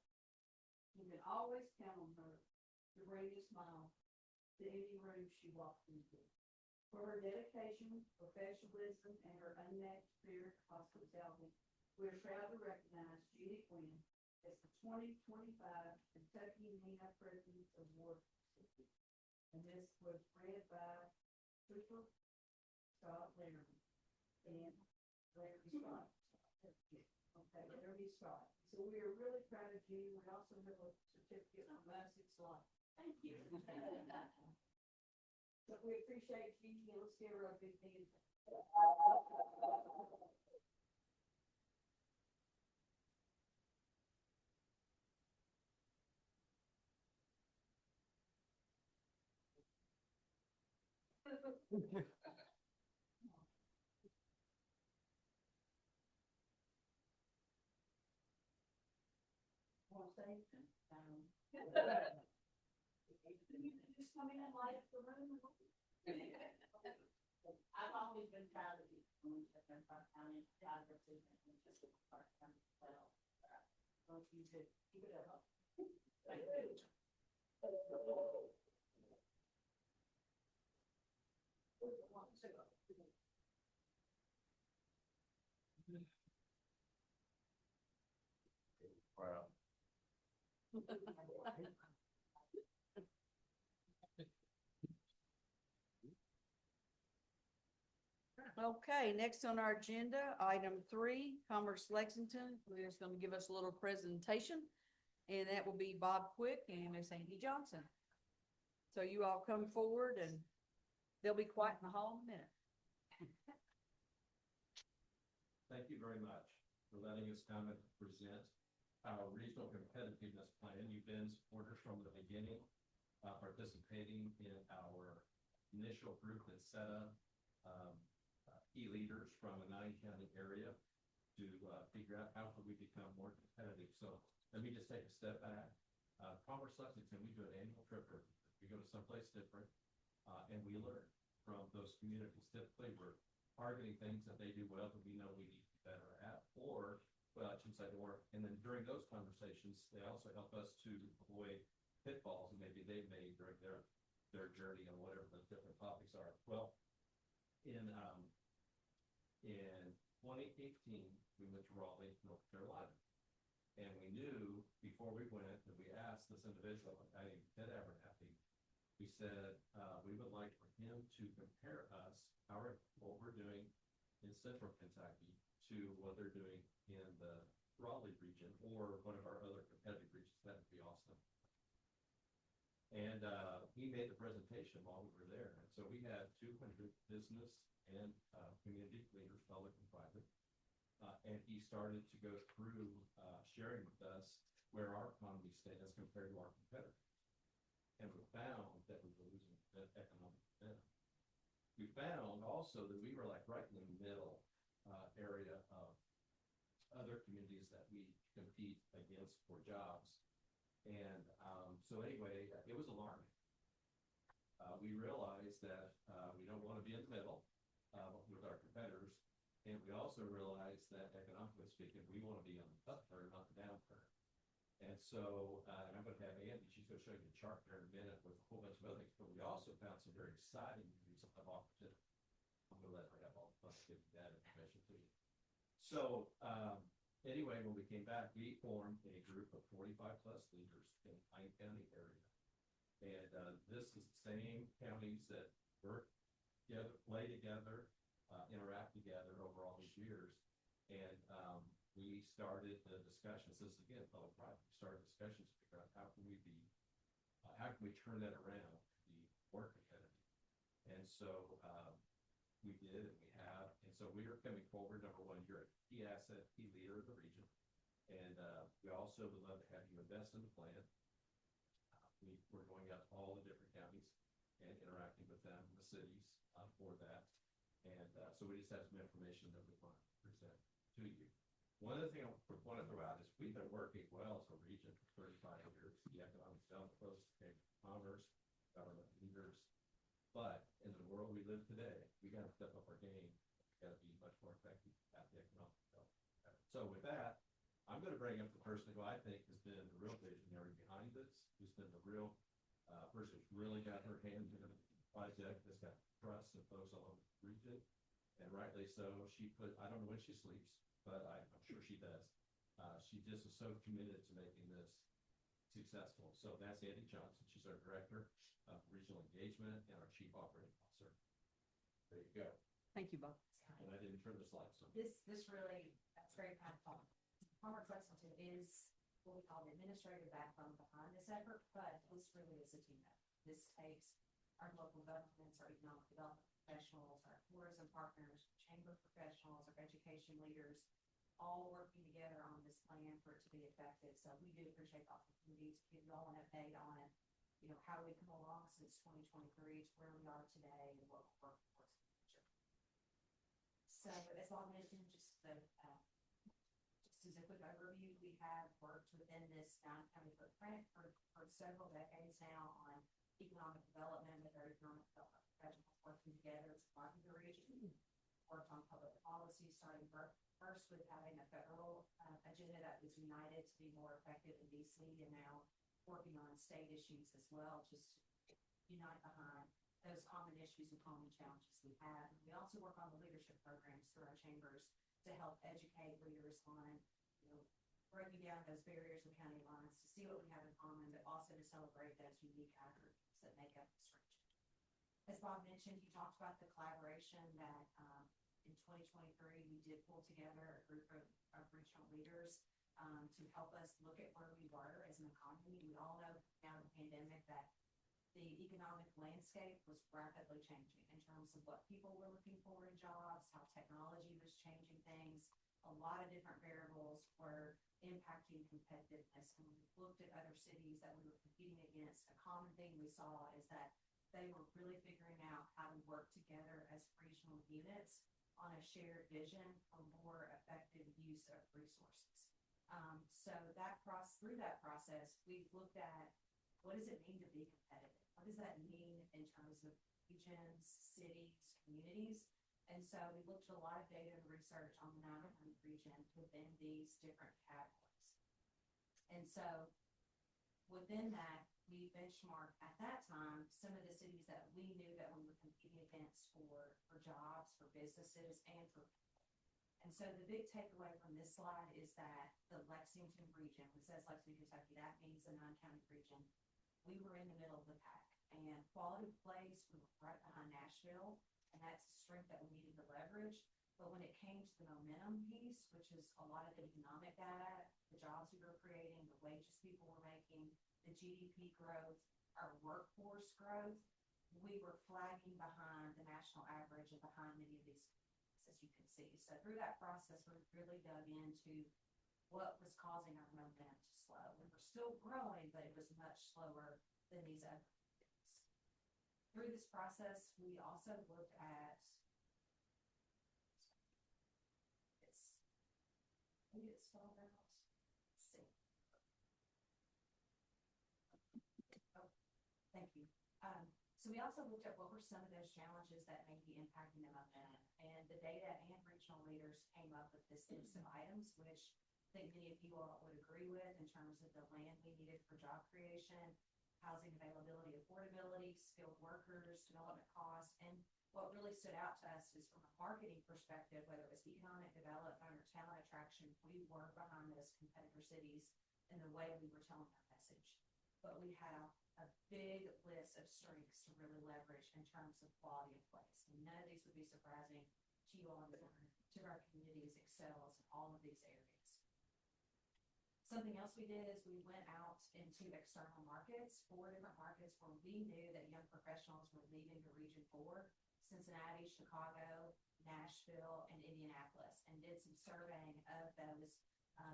You can always count on her to bring a smile to any room she walks into. For her dedication, professionalism, and her unmatched spirit of hospitality, we are proud to recognize Jeannie Quinn as the 2025 Kentucky MENA President's Award recipient. And this was read by Trooper Scott Laramie and Larry Scott. Okay, Larry Scott. So we are really proud of you. We also have a certificate from us. It's like, thank you. But we appreciate Jeannie, and let's give her a big hand. Want to say anything? Just come in and light up the room.
I've always been proud of you, Winchester, Clark County, proud of you, Winchester, Clark County, well,
You did. Keep it up.
thank you.
Wow.
Okay, next on our agenda, item 3, Commerce Lexington, who's going to give us a little presentation. And that will be Bob Quick and Miss Amy Johnson. So you all come forward and they'll be quiet in the hall in a minute.
Thank you very much for letting us come and present our regional competitiveness plan. You've been supporters from the beginning, participating in our initial group that set up key leaders from the 9-county area to figure out how could we become more competitive. So let me just take a step back. Commerce Lexington, we do an annual trip. We go to someplace different, and we learn from those communities. Typically, we're targeting things that they do well that we know we need to be better at, or, well, I shouldn't say or, and then during those conversations, they also help us to avoid pitfalls that maybe they've made during their journey on whatever the different topics are. Well, in 2018, we went to Raleigh, North Carolina. And we knew before we went, and we asked this individual, Ted Abernathy, we said, we would like for him to compare us, what we're doing in central Kentucky to what they're doing in the Raleigh region or one of our other competitive regions. That would be awesome. And he made the presentation while we were there. And so we had 200 business and community leaders, public and private. And he started to go through sharing with us where our economy stands compared to our competitors. And we found that we were losing that economic momentum. We found also that we were like right in the middle area of other communities that we compete against for jobs. And so anyway, it was alarming. We realized that we don't want to be in the middle with our competitors. And we also realized that economically speaking, we want to be on the upturn, not the downturn. And so, and I'm going to have Andy, she's going to show you the chart here in a minute with a whole bunch of other things, but we also found some very exciting news of opportunity. I'm going to let her have all the fun, give that information to you. So, anyway, when we came back, we formed a group of 45 plus leaders in the Pine County area. And this is the same counties that work together, play together, interact together over all these years. And we started the discussions. This is again public-private. We started discussions to figure out how can we turn that around to be more competitive. And so we did, and we have. And so we are coming forward. Number one, you're a key asset, key leader of the region. And we also would love to have you invest in the plan. We're going out to all the different counties and interacting with them, the cities for that. And so we just have some information that we want to present to you. One other thing I want to throw out is we've been working well as a region for 35 years. The economic development, commerce, government leaders. But in the world we live today, we got to step up our game. We got to be much more effective at the economic development. So with that, I'm going to bring up the person who I think has been the real visionary behind this, who's been the real person who's really got her hands in a project that's got trust and folks all over the region. And rightly so, I don't know when she sleeps, but I'm sure she does. She just is so committed to making this successful. So that's Andy Johnson. She's our Director of Regional Engagement and our Chief Operating Officer. There you go.
Thank you, Bob.
And I didn't turn the slides on.
This really, that's very powerful. Commerce Lexington is what we call the administrative backbone behind this effort, but this really is a team effort. This takes our local governments, our economic development professionals, our tourism partners, chamber professionals, our education leaders, all working together on this plan for it to be effective. So we do appreciate the opportunity to give you all an update on, how we come along since 2023 to where we are today and what we're working towards in the future. So as Bob mentioned, just as a quick overview, we have worked within this county footprint for several decades now on economic development with our economic development professionals working together to market the region. Worked on public policy, starting first with having a federal agenda that was united to be more effective in DC, and now working on state issues as well, just unite behind those common issues and common challenges we have. And we also work on the leadership programs through our chambers to help educate leaders on, breaking down those barriers and county lines to see what we have in common, but also to celebrate those unique attributes that make up this region. As Bob mentioned, he talked about the collaboration that in 2023, we did pull together a group of regional leaders to help us look at where we were as an economy. We all know now in the pandemic that the economic landscape was rapidly changing in terms of what people were looking for in jobs, how technology was changing things. A lot of different variables were impacting competitiveness. And when we looked at other cities that we were competing against, a common thing we saw is that they were really figuring out how to work together as regional units on a shared vision for more effective use of resources. So through that process, we've looked at what does it mean to be competitive? What does that mean in terms of regions, cities, communities? And so we looked at a lot of data and research on the 900 region within these different categories. And so within that, we benchmarked at that time some of the cities that we knew that we were competing against for jobs, for businesses, and for people.
And so the big takeaway from this slide is that the Lexington region, when it says Lexington, Kentucky, that means the nine-county region. We were in the middle of the pack, and quality of place, we were right behind Nashville, and that's a strength that we needed to leverage. But when it came to the momentum piece, which is a lot of the economic data, the jobs we were creating, the wages people were making, the GDP growth, our workforce growth, we were flagging behind the national average and behind many of these, as you can see. So through that process, we really dug into what was causing our momentum to slow. We were still growing, but it was much slower than these other things. Through this process, we also looked at maybe it's spelled out. Let's see. Oh, thank you. So we also looked at what were some of those challenges that may be impacting the momentum, and the data and regional leaders came up with this list of items, which I think many of you all would agree with in terms of the land we needed for job creation, housing availability, affordability, skilled workers, development costs, and what really stood out to us is from a marketing perspective, whether it was economic development or talent attraction, we were behind those competitor cities in the way we were telling our message. But we had a big list of strengths to really leverage in terms of quality of place. And none of these would be surprising to you all, to our communities excels in all of these areas. Something else we did is we went out into external markets, 4 different markets where we knew that young professionals were leaving the region for: Cincinnati, Chicago, Nashville, and Indianapolis, and did some surveying of those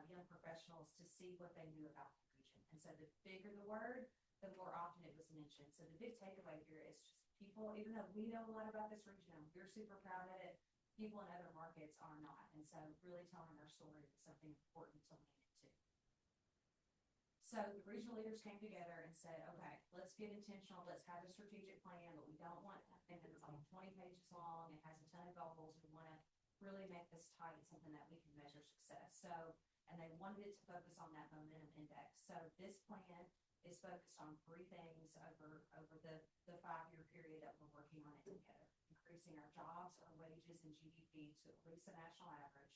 young professionals to see what they knew about the region. And so the bigger the word, the more often it was mentioned. So the big takeaway here is just people, even though we know a lot about this region and we're super proud of it, people in other markets are not. And so really telling our story is something important to lean into. So the regional leaders came together and said, okay, let's get intentional. Let's have a strategic plan, but we don't want something that's like 20 pages long and has a ton of goals. We want to really make this tight, something that we can measure success. So, and they wanted it to focus on that momentum index. So this plan is focused on 3 things over the 5-year period that we're working on it together: increasing our jobs, our wages, and GDP to at least the national average,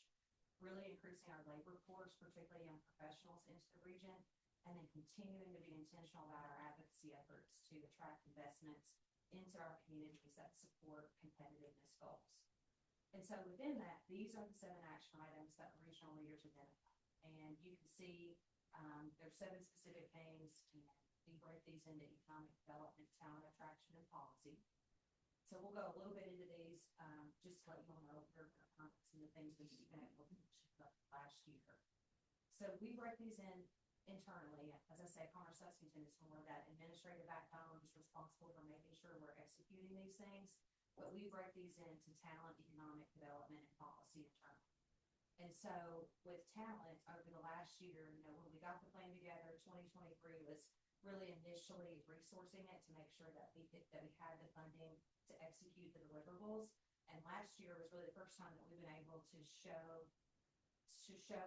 really increasing our labor force, particularly young professionals, into the region, and then continuing to be intentional about our advocacy efforts to attract investments into our communities that support competitiveness goals. And so within that, these are the 7 action items that the regional leaders identified. And you can see there's 7 specific things, and we break these into economic development, talent attraction, and policy. So we'll go a little bit into these, just to let you all know some of the things we've been able to achieve last year. So we break these in internally. As I say, Commerce Lexington is more of that administrative backbone, just responsible for making sure we're executing these things. But we break these into talent, economic development, and policy internally. And so with talent over the last year, when we got the plan together, 2023 was really initially resourcing it to make sure that we had the funding to execute the deliverables. And last year was really the first time that we've been able to show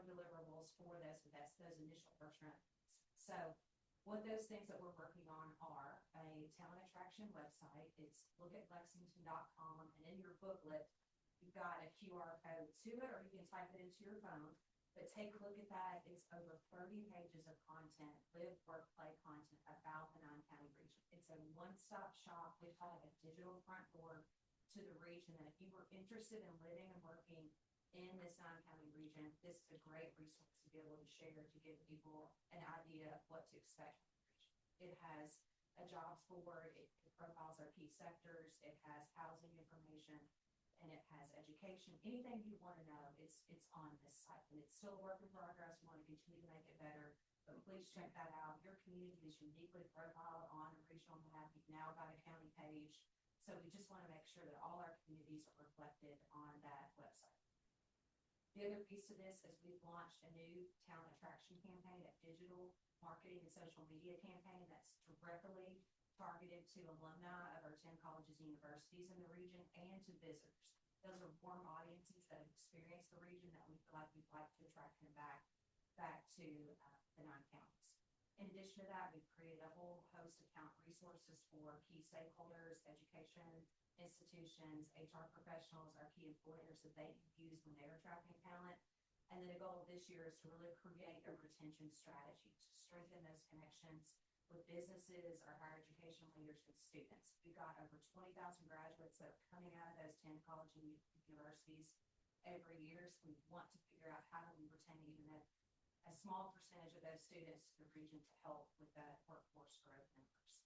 deliverables for those initial first rounds. So what those things that we're working on are a talent attraction website. It's lookatlexington.com, and in your booklet, you've got a QR code to it, or you can type it into your phone. But take a look at that. It's over 30 pages of content, live, work, play content about the 9-county region. It's a one-stop shop. We call it a digital front door to the region, that if you were interested in living and working in this 9-county region, this is a great resource to be able to share, to give people an idea of what to expect from the region. It has a jobs board, it profiles our key sectors, it has housing information, and it has education. Anything you want to know, it's on this site. And it's still a work in progress. We want to continue to make it better, but please check that out. Your community is uniquely profiled on a regional map. You've now got a county page. So we just want to make sure that all our communities are reflected on that website. The other piece of this is we've launched a new talent attraction campaign, a digital marketing and social media campaign that's directly targeted to alumni of our 10 colleges and universities in the region and to visitors. Those are warm audiences that have experienced the region that we feel like we'd like to attract them back to the 9 counties. In addition to that, we've created a whole host of talent resources for key stakeholders, education, institutions, HR professionals, our key employers that they can use when they're attracting talent. And then the goal of this year is to really create a retention strategy to strengthen those connections with businesses, our higher education leaders, and students. We've got over 20,000 graduates that are coming out of those 10 college and universities every year. So we want to figure out how do we retain even a small percentage of those students to the region to help with that workforce growth numbers.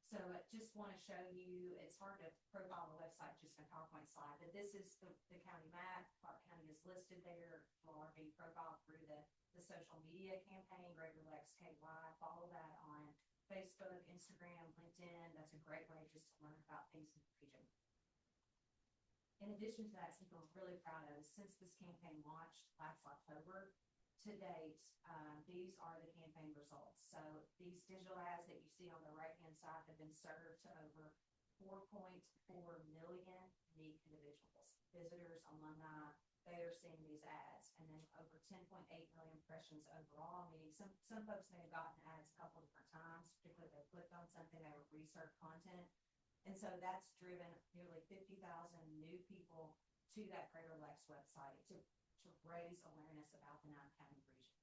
So I just want to show you, it's hard to profile the website just in a PowerPoint slide, but this is the county map. Clark County is listed there. We'll already profile through the social media campaign, Greater Lex KY. Follow that on Facebook, Instagram, LinkedIn. That's a great way just to learn about things in the region. In addition to that, something we're really proud of, since this campaign launched last October, to date, these are the campaign results. So these digital ads that you see on the right-hand side have been served to over 4.4 million unique individuals, visitors, alumni. They are seeing these ads, and then over 10.8 million impressions overall, meaning some folks may have gotten ads a couple different times, particularly if they clicked on something, they would research content. And so that's driven nearly 50,000 new people to that Greater Lex website to raise awareness about the 9-county region.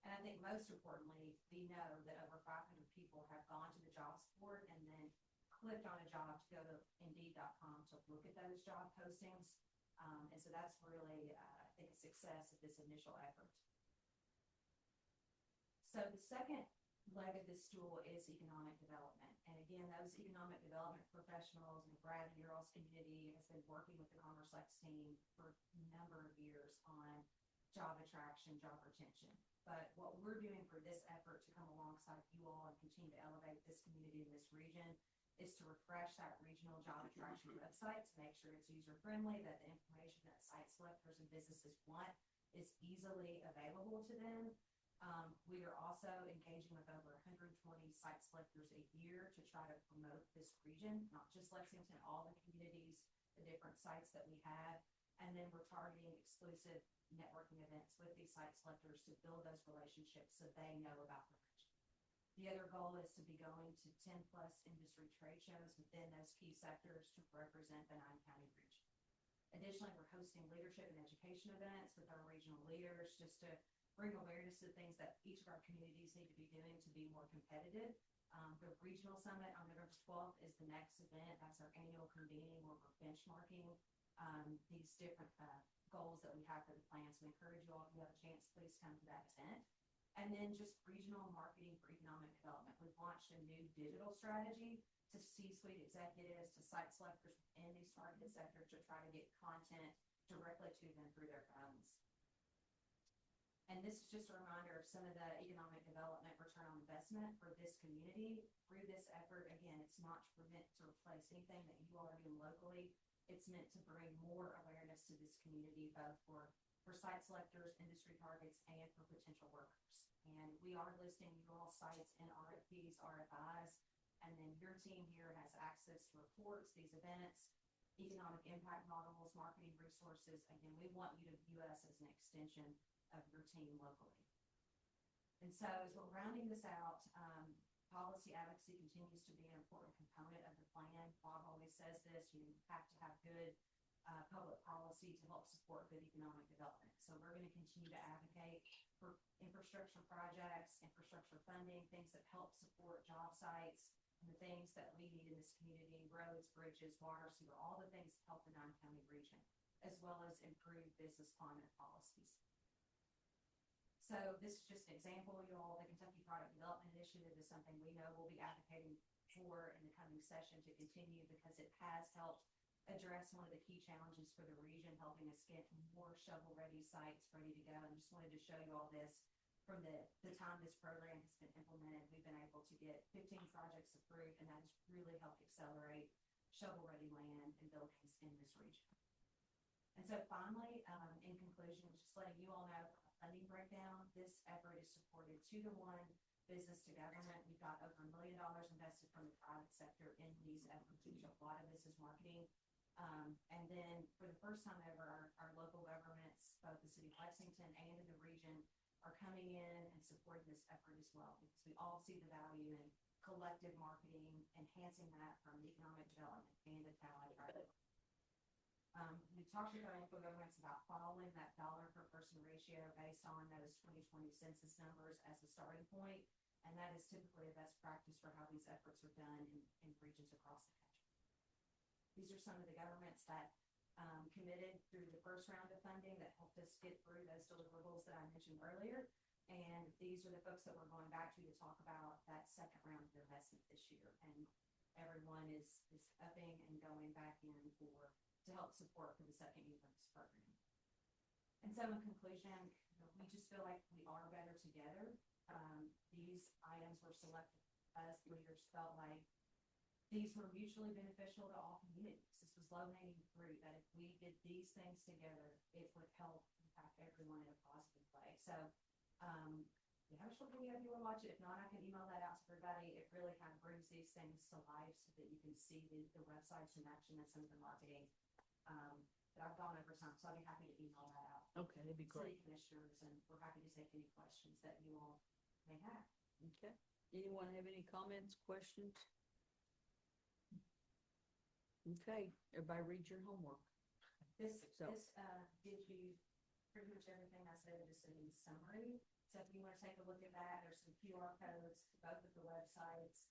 And I think most importantly, we know that over 500 people have gone to the jobs board and then clicked on a job to go to Indeed.com to look at those job postings. And so that's really, I think, a success of this initial effort. So the second leg of this stool is economic development. And again, those economic development professionals, and Brad and your all's community has been working with the Commerce Lex team for a number of years on job attraction, job retention. But what we're doing for this effort to come alongside you all and continue to elevate this community in this region is to refresh that regional job attraction website to make sure it's user-friendly, that the information that site selectors and businesses want is easily available to them. We are also engaging with over 120 site selectors a year to try to promote this region, not just Lexington, all the communities, the different sites that we have. And then we're targeting exclusive networking events with these site selectors to build those relationships so they know about the region. The other goal is to be going to 10+ industry trade shows within those key sectors to represent the 9-county region. Additionally, we're hosting leadership and education events with our regional leaders just to bring awareness to the things that each of our communities need to be doing to be more competitive. The regional summit on November 12th is the next event. That's our annual convening where we're benchmarking these different goals that we have for the plan. So we encourage you all, if you have a chance, please come to that event. And then just regional marketing for economic development. We've launched a new digital strategy to C-suite executives, to site selectors in these targeted sectors to try to get content directly to them through their phones. And this is just a reminder of some of the economic development return on investment for this community. Through this effort, again, it's not meant to replace anything that you all are doing locally. It's meant to bring more awareness to this community, both for site selectors, industry targets, and for potential workers. And we are listing you all sites in RFPs, RFIs, and then your team here has access to reports, these events, economic impact models, marketing resources. Again, we want you to view us as an extension of your team locally. And so as we're rounding this out, policy advocacy continues to be an important component of the plan. Bob always says this, you have to have good public policy to help support good economic development. So we're going to continue to advocate for infrastructure projects, infrastructure funding, things that help support job sites, and the things that we need in this community, roads, bridges, water, sewer, all the things that help the 9-county region, as well as improve business climate policies. So this is just an example, you all. The Kentucky Product Development Initiative is something we know we'll be advocating for in the coming session to continue because it has helped address one of the key challenges for the region, helping us get more shovel-ready sites ready to go. And just wanted to show you all this from the time this program has been implemented. We've been able to get 15 projects approved, and that has really helped accelerate shovel-ready land and buildings in this region. And so finally, in conclusion, just letting you all know funding breakdown. This effort is supported 2-to-1 business to government. We've got over $1 million invested from the private sector in these efforts, which a lot of this is marketing. And then for the first time ever, our local governments, both the city of Lexington and in the region, are coming in and supporting this effort as well, because we all see the value in collective marketing, enhancing that from economic development and the talent. We talked with our local governments about following that dollar per person ratio based on those 2020 census numbers as a starting point, and that is typically a best practice for how these efforts are done in regions across the country. These are some of the governments that committed through the first round of funding that helped us get through those deliverables that I mentioned earlier. And these are the folks that we're going back to talk about that second round of investment this year. And everyone is upping and going back in to help support for the second year of this program. And so in conclusion, we just feel like we are better together. These items were selected. Us leaders felt like these were mutually beneficial to all communities. This was low-hanging fruit, that if we did these things together, it would help impact everyone in a positive way. So, if you have a short video, if you want to watch it, if not, I can email that out to everybody. It really kind of brings these things to life so that you can see the websites in action and some of the marketing that I've gone over some. So I'd be happy to email that out.
Okay, that'd be great.
City commissioners, and we're happy to take any questions that you all may have.
Okay. Anyone have any comments, questions? Okay, everybody read your homework.
This
So-
gives you pretty much everything I said, just in summary. So if you want to take a look at that, there's some QR codes to both of the websites.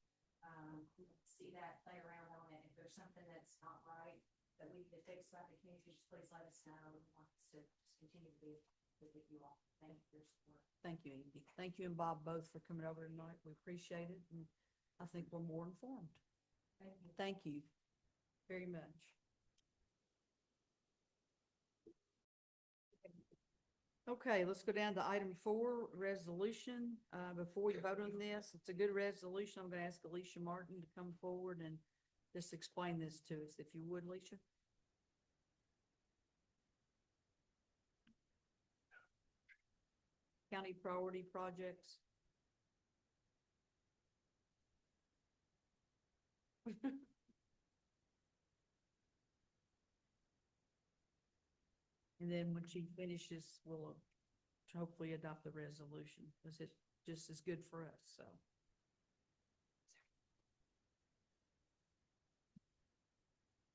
See that, play around on it. If there's something that's not right that we need to fix about the community, just please let us know. We want us to just continue to be with you all. Thank you for your support.
Thank you, Andy. Thank you and Bob both for coming over tonight. We appreciate it, and I think we're more informed.
Thank you.
Thank you very much. Okay, let's go down to item 4, resolution. Before we vote on this, it's a good resolution. I'm going to ask Alicia Martin to come forward and just explain this to us, if you would, Alicia. County priority projects. And then when she finishes, we'll hopefully adopt the resolution, because it's just as good for us, so.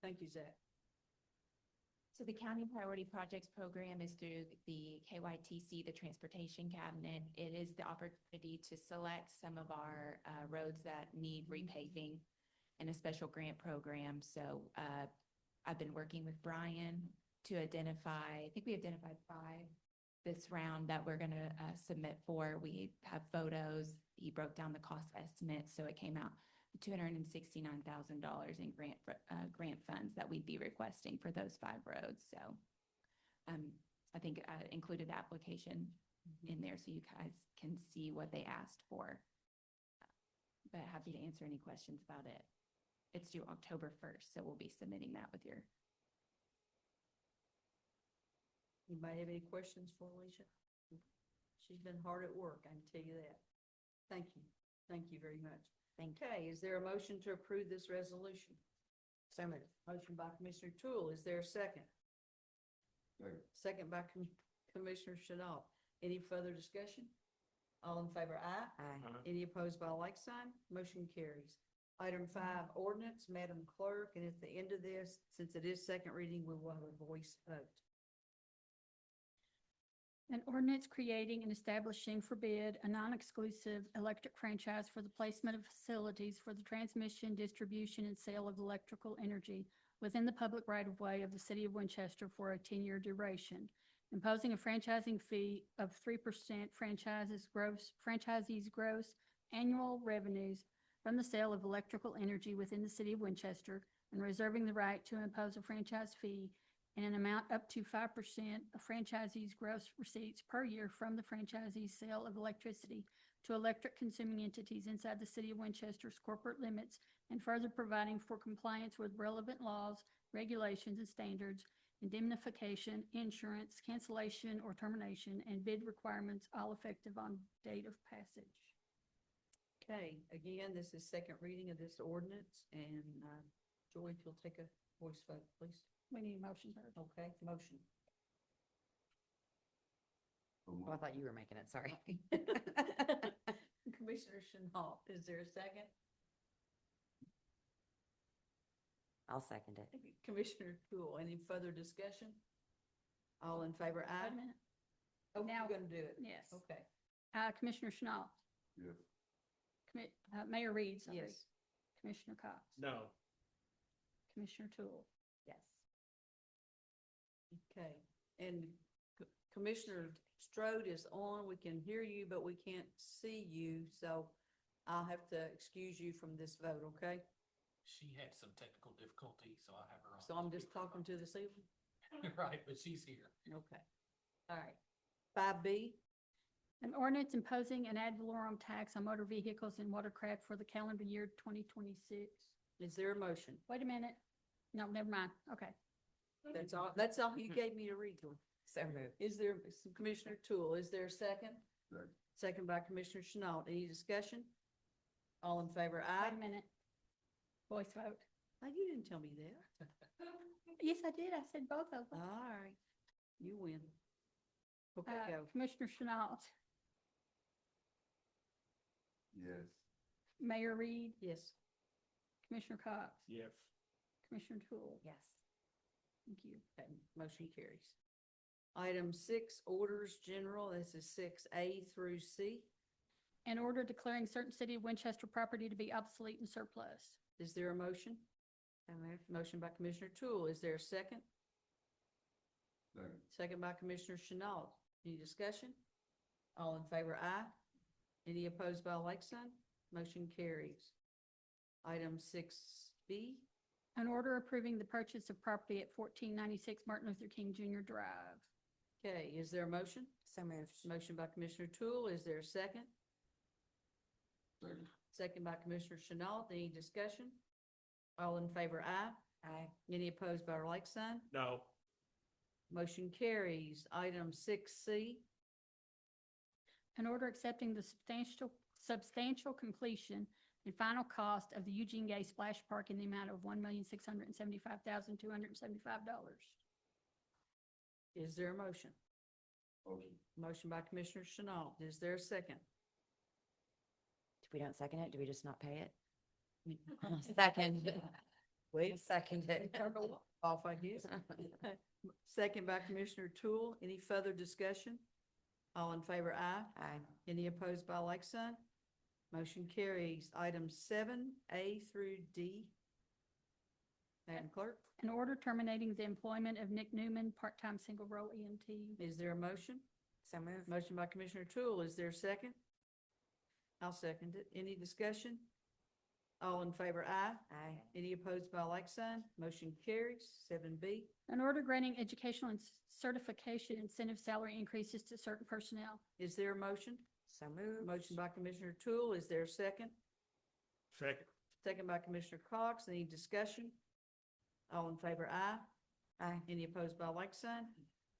Thank you, Zach.
So the County Priority Projects Program is through the KYTC, the Transportation Cabinet. It is the opportunity to select some of our roads that need repaving in a special grant program. So I've been working with Brian to identify, I think we identified 5 this round that we're going to submit for. We have photos. He broke down the cost estimate, so it came out $269,000 in grant funds that we'd be requesting for those 5 roads. So I think I included the application in there so you guys can see what they asked for. But happy to answer any questions about it. It's due October 1st, so we'll be submitting that with your.
Anybody have any questions for Alicia? She's been hard at work, I can tell you that. Thank you. Thank you very much. Okay, is there a motion to approve this resolution? So moved. Motion by Commissioner Toole. Is there a second? Second by Commissioner Chanel. Any further discussion? All in favor, aye.
Uh-huh.
Any opposed by like sign? Motion carries. Item 5, ordinance, Madam Clerk, and at the end of this, since it is second reading, we will have a voice vote.
An ordinance creating and establishing for bid a non-exclusive electric franchise for the placement of facilities for the transmission, distribution, and sale of electrical energy within the public right-of-way of the city of Winchester for a 10-year duration, imposing a franchising fee of 3% franchisees' gross annual revenues from the sale of electrical energy within the city of Winchester, and reserving the right to impose a franchise fee in an amount up to 5% of franchisees' gross receipts per year from the franchisee's sale of electricity to electric consuming entities inside the city of Winchester's corporate limits, and further providing for compliance with relevant laws, regulations, and standards, indemnification, insurance, cancellation or termination, and bid requirements, all effective on date of passage.
Okay, again, this is second reading of this ordinance, and Joy, if you'll take a voice vote, please.
We need a motion first.
Okay, motion.
Oh, I thought you were making it, sorry.
Commissioner Chanel, is there a second?
I'll second it.
Thank you, Commissioner Tool. Any further discussion? All in favor,
Wait
aye?
a minute.
Oh,
Now-
you're gonna do it?
Yes.
Okay,
Commissioner Chenault,
Yes.
Mayor Reed, sorry.
yes.
Commissioner Cox,
No.
Commissioner Tool.
Yes.
Okay, and Commissioner Strode is on. We can hear you, but we can't see you, so I'll have to excuse you from this vote, okay?
She had some technical difficulty, so I have her on.
So I'm just talking to the ceiling?
Right, but she's here.
Okay. All right. 5B,
An ordinance imposing an ad valorem tax on motor vehicles and watercraft for the calendar year 2026.
is there a motion?
Wait a minute. No, never mind. Okay.
That's all you gave me to read to.
So moved.
Is there, Commissioner Tool, is there a second?
Second.
Second by Commissioner Chenault. Any discussion? All in favor, aye?
Wait a minute. Voice vote.
Oh, you didn't tell me that.
Yes, I did. I said both of them.
All right, you win. Okay, go.
Commissioner Chenault,
Yes.
Mayor Reed,
Yes.
Commissioner Cox,
Yes.
Commissioner Tool.
Yes.
Thank you.
Okay, motion carries. Item 6, orders general. This is 6A through C.
An order declaring certain city of Winchester property to be obsolete and surplus.
Is there a motion?
So moved.
Motion by Commissioner Tool. Is there a second?
Second.
Second by Commissioner Chenault. Any discussion? All in favor, aye. Any opposed by like sign? Motion carries. Item 6B,
An order approving the purchase of property at 1496 Martin Luther King Jr. Drive.
okay, is there a motion?
So moved.
Motion by Commissioner Tool. Is there a second?
Second.
Second by Commissioner Chenault. Any discussion? All in favor, aye.
Aye.
Any opposed by like sign?
No.
Motion carries. Item 6C,
An order accepting the substantial completion and final cost of the Eugene Gay Splash Park in the amount of $1,675,275.
is there a motion?
Motion.
Motion by Commissioner Chenault. Is there a second?
If we don't second it, do we just not pay it? Second.
Wait.
Second it.
Off, I guess. Second by Commissioner Tool. Any further discussion? All in favor, aye.
Aye.
Any opposed by like sign? Motion carries. Item 7A through D. Madam Clerk,
An order terminating the employment of Nick Newman, part-time single role EMT.
is there a motion?
So moved.
Motion by Commissioner Tool. Is there a second? I'll second it. Any discussion? All in favor, aye.
Aye.
Any opposed by like sign? Motion carries. 7B,
An order granting educational and certification incentive salary increases to certain personnel.
is there a motion?
So moved.
Motion by Commissioner Tool. Is there a second?
Second.
Second by Commissioner Cox. Any discussion? All in favor, aye.
Aye.
Any opposed by like sign?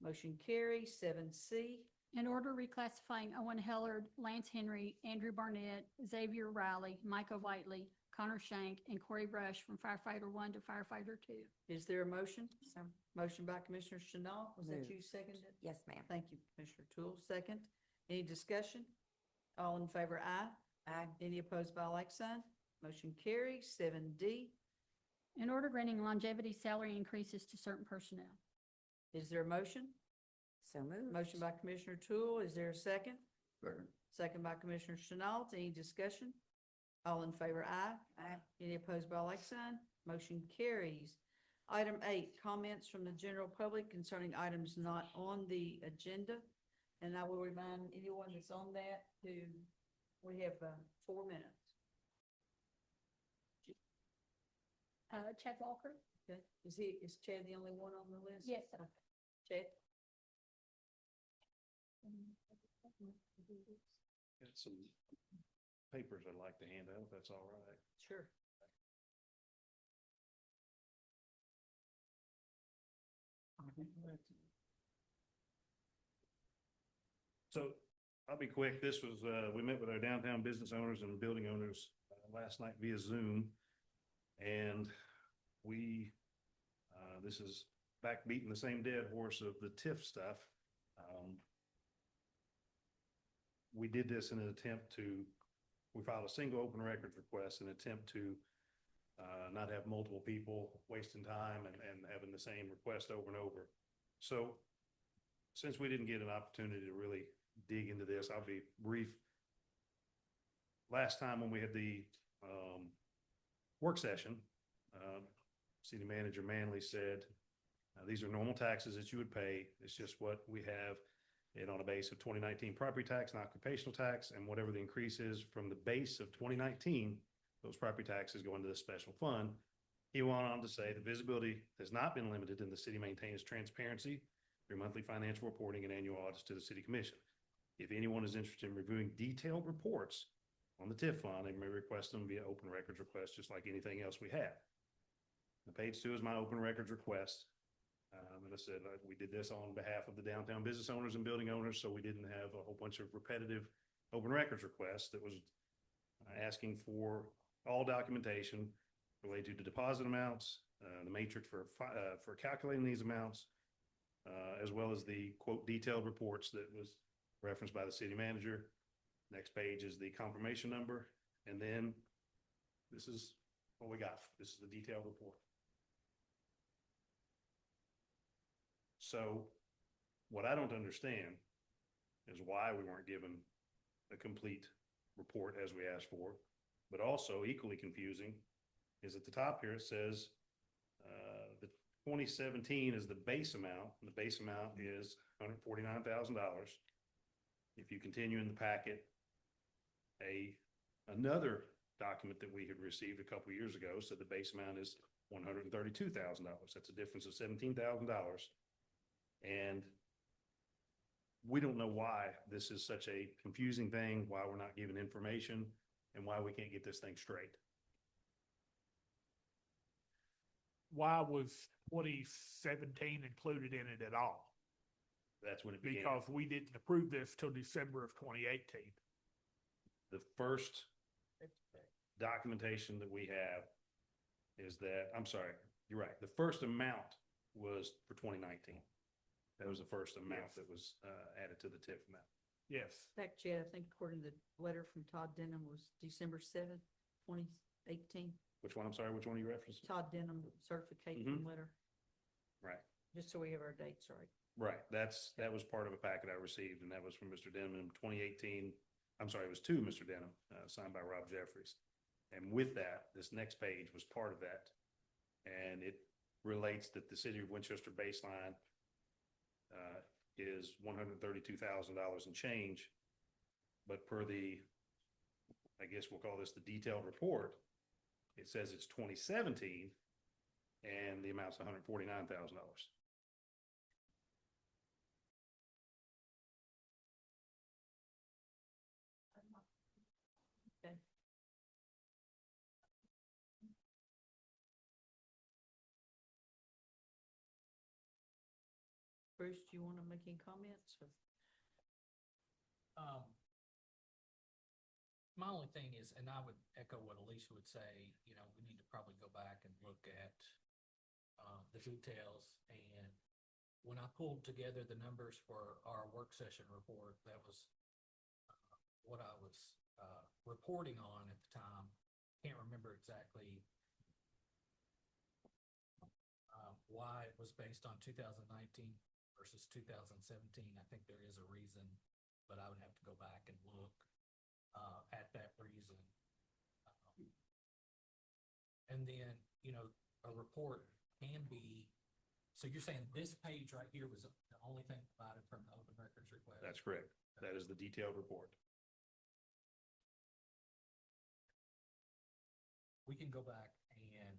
Motion carries. 7C,
An order reclassifying Owen Hellard, Lance Henry, Andrew Barnett, Xavier Riley, Micah Whiteley, Connor Shank, and Corey Brush from firefighter 1 to firefighter 2.
is there a motion?
So,
Motion by Commissioner Chenault. Was that
Moved.
you seconded?
yes, ma'am.
Thank you, Commissioner Tool. Second. Any discussion? All in favor, aye.
Aye.
Any opposed by like sign? Motion carries. 7D,
An order granting longevity salary increases to certain personnel.
is there a motion?
So moved.
Motion by Commissioner Tool. Is there a second?
Second.
Second by Commissioner Chenault. Any discussion? All in favor, aye.
Aye.
Any opposed by like sign? Motion carries. Item 8, comments from the general public concerning items not on the agenda. And I will remind anyone that's on that we have 4 minutes.
Chad Walker?
Okay, is Chad the only one on the list?
Yes.
Chad?
Got some papers I'd like to hand out, if that's all right.
Sure.
So I'll be quick. This was, we met with our downtown business owners and building owners last night via Zoom. And we, this is back beating the same dead horse of the TIF stuff. We did this in an attempt to, we filed a single open records request in an attempt to not have multiple people wasting time and having the same request over and over. So since we didn't get an opportunity to really dig into this, I'll be brief. Last time when we had the work session, City Manager Manley said, these are normal taxes that you would pay. It's just what we have it on a base of 2019 property tax and occupational tax, and whatever the increase is from the base of 2019, those property taxes go into the special fund. He went on to say the visibility has not been limited and the city maintains transparency through monthly financial reporting and annual audits to the city commission. If anyone is interested in reviewing detailed reports on the TIF fund, they may request them via open records request, just like anything else we have. The page 2 is my open records request. And I said, we did this on behalf of the downtown business owners and building owners, so we didn't have a whole bunch of repetitive open records requests that was asking for all documentation related to deposit amounts, the matrix for calculating these amounts, as well as the quote detailed reports that was referenced by the city manager. Next page is the confirmation number, and then this is what we got. This is the detailed report. So what I don't understand is why we weren't given a complete report as we asked for, but also equally confusing is at the top here, it says the 2017 is the base amount, and the base amount is $149,000. If you continue in the packet, another document that we had received a couple years ago said the base amount is $132,000. That's a difference of $17,000. And we don't know why this is such a confusing thing, why we're not given information, and why we can't get this thing straight.
Why was 2017 included in it at all?
That's when it began.
Because we didn't approve this till December of 2018.
The first documentation that we have is that, I'm sorry, you're right. The first amount was for 2019. That was the first amount that was added to the TIF amount.
Yes.
Fact, Chad, I think according to the letter from Todd Denham was December 7th, 2018.
Which one? I'm sorry, which one you referenced?
Todd Denham certification letter,
Right.
just so we have our dates right.
Right. That was part of a packet I received, and that was from Mr. Denham in 2018. I'm sorry, it was to Mr. Denham, signed by Rob Jeffries. And with that, this next page was part of that. And it relates that the city of Winchester baseline is $132,000 and change. But per the, I guess we'll call this the detailed report, it says it's 2017 and the amount's $149,000.
Okay. Bruce, do you want to make any comments?
My only thing is, and I would echo what Alicia would say, you know, we need to probably go back and look at the details. And when I pulled together the numbers for our work session report, that was what I was reporting on at the time. Can't remember exactly why it was based on 2019 versus 2017. I think there is a reason, but I would have to go back and look at that reason. And then, you know, a report can be, so you're saying this page right here was the only thing provided from the open records request?
That's correct. That is the detailed report.
We can go back and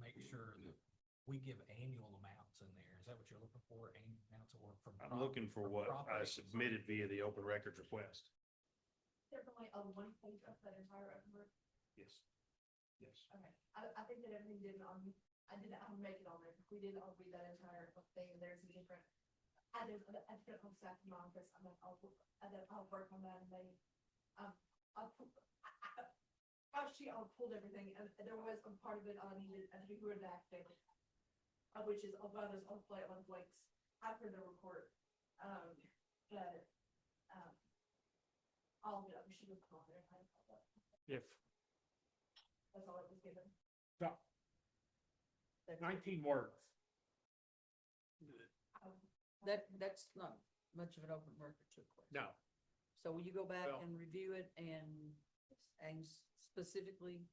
make sure that we give annual amounts in there. Is that what you're looking for? Annual amounts or from?
I'm looking for what I submitted via the open records request.
Definitely a one page of that entire open record.
Yes. Yes.
Okay, I think that everything did I did not make it on there. We did all read that entire thing, and there's a different. I did on staff in my office. I'll work on that, and they, she pulled everything, and there was a part of it I needed to be redacted, which is one of those blanks after the report. But all of it, we should have put on there.
If
That's all it was given.
So,
That's-
19 words.
That's not much of an open record to a question.
No,
So will you go back
Well-
and review it and specifically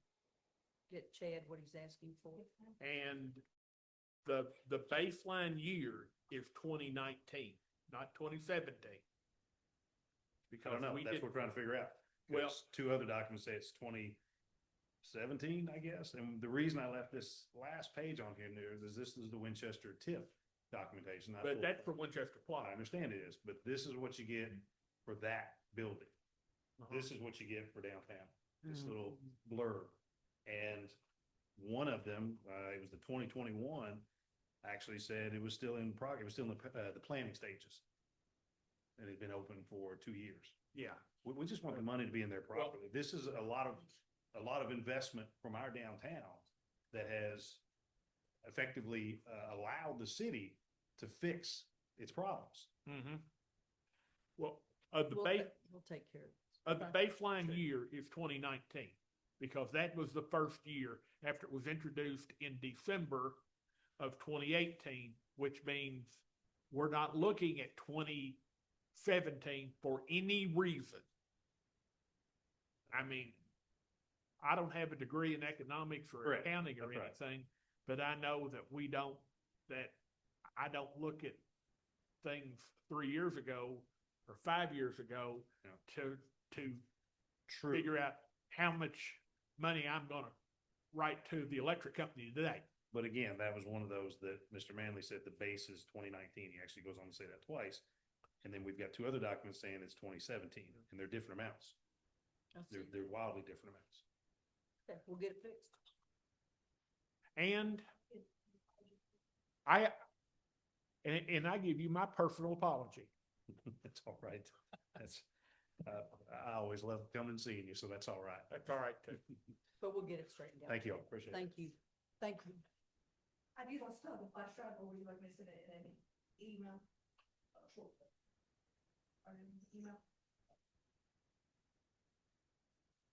get Chad what he's asking for?
and the baseline year is 2019, not 2017.
I
Because
don't know,
we
that's
did,
what we're trying to figure out.
Well-
'Cause two other documents say it's 2017, I guess, and the reason I left this last page on here new is this is the Winchester TIF documentation. not
but
for-
that's for Winchester
I
Plaza.
understand it is, but this is what you get for that building. This is what you get for downtown, this little blurb. And one of them, it was the 2021, actually said it was still in progress, it was still in the planning stages. And it's been open for 2 years.
Yeah,
We just want the money to be in there properly. This is a lot of investment from our downtown that has effectively, allowed the city to fix its problems.
mm-hmm. Well, the
We'll take care of it.
the baseline year is 2019, because that was the first year after it was introduced in December of 2018, which means we're not looking at 2017 for any reason. I mean, I don't have a degree in economics or
Correct.
accounting or
That's right.
anything, but I know that I don't look at things 3 years ago or 5 years ago
Yeah.
to
True.
figure out how much money I'm gonna write to the electric company today.
But again, that was one of those that Mr. Manley said the base is 2019. He actually goes on to say that twice. And then we've got two other documents saying it's 2017, and they're different amounts.
I'll see.
They're wildly different amounts.
Okay, we'll get it fixed.
And and I give you my personal apology.
That's all right. That's, I always love coming and seeing you, so that's all right.
That's all right too.
But we'll get it straightened out.
Thank you all, appreciate it.
Thank you. Thank you.
Have you lost the flash drive, or were you like missing it in an email? Short. Or an email?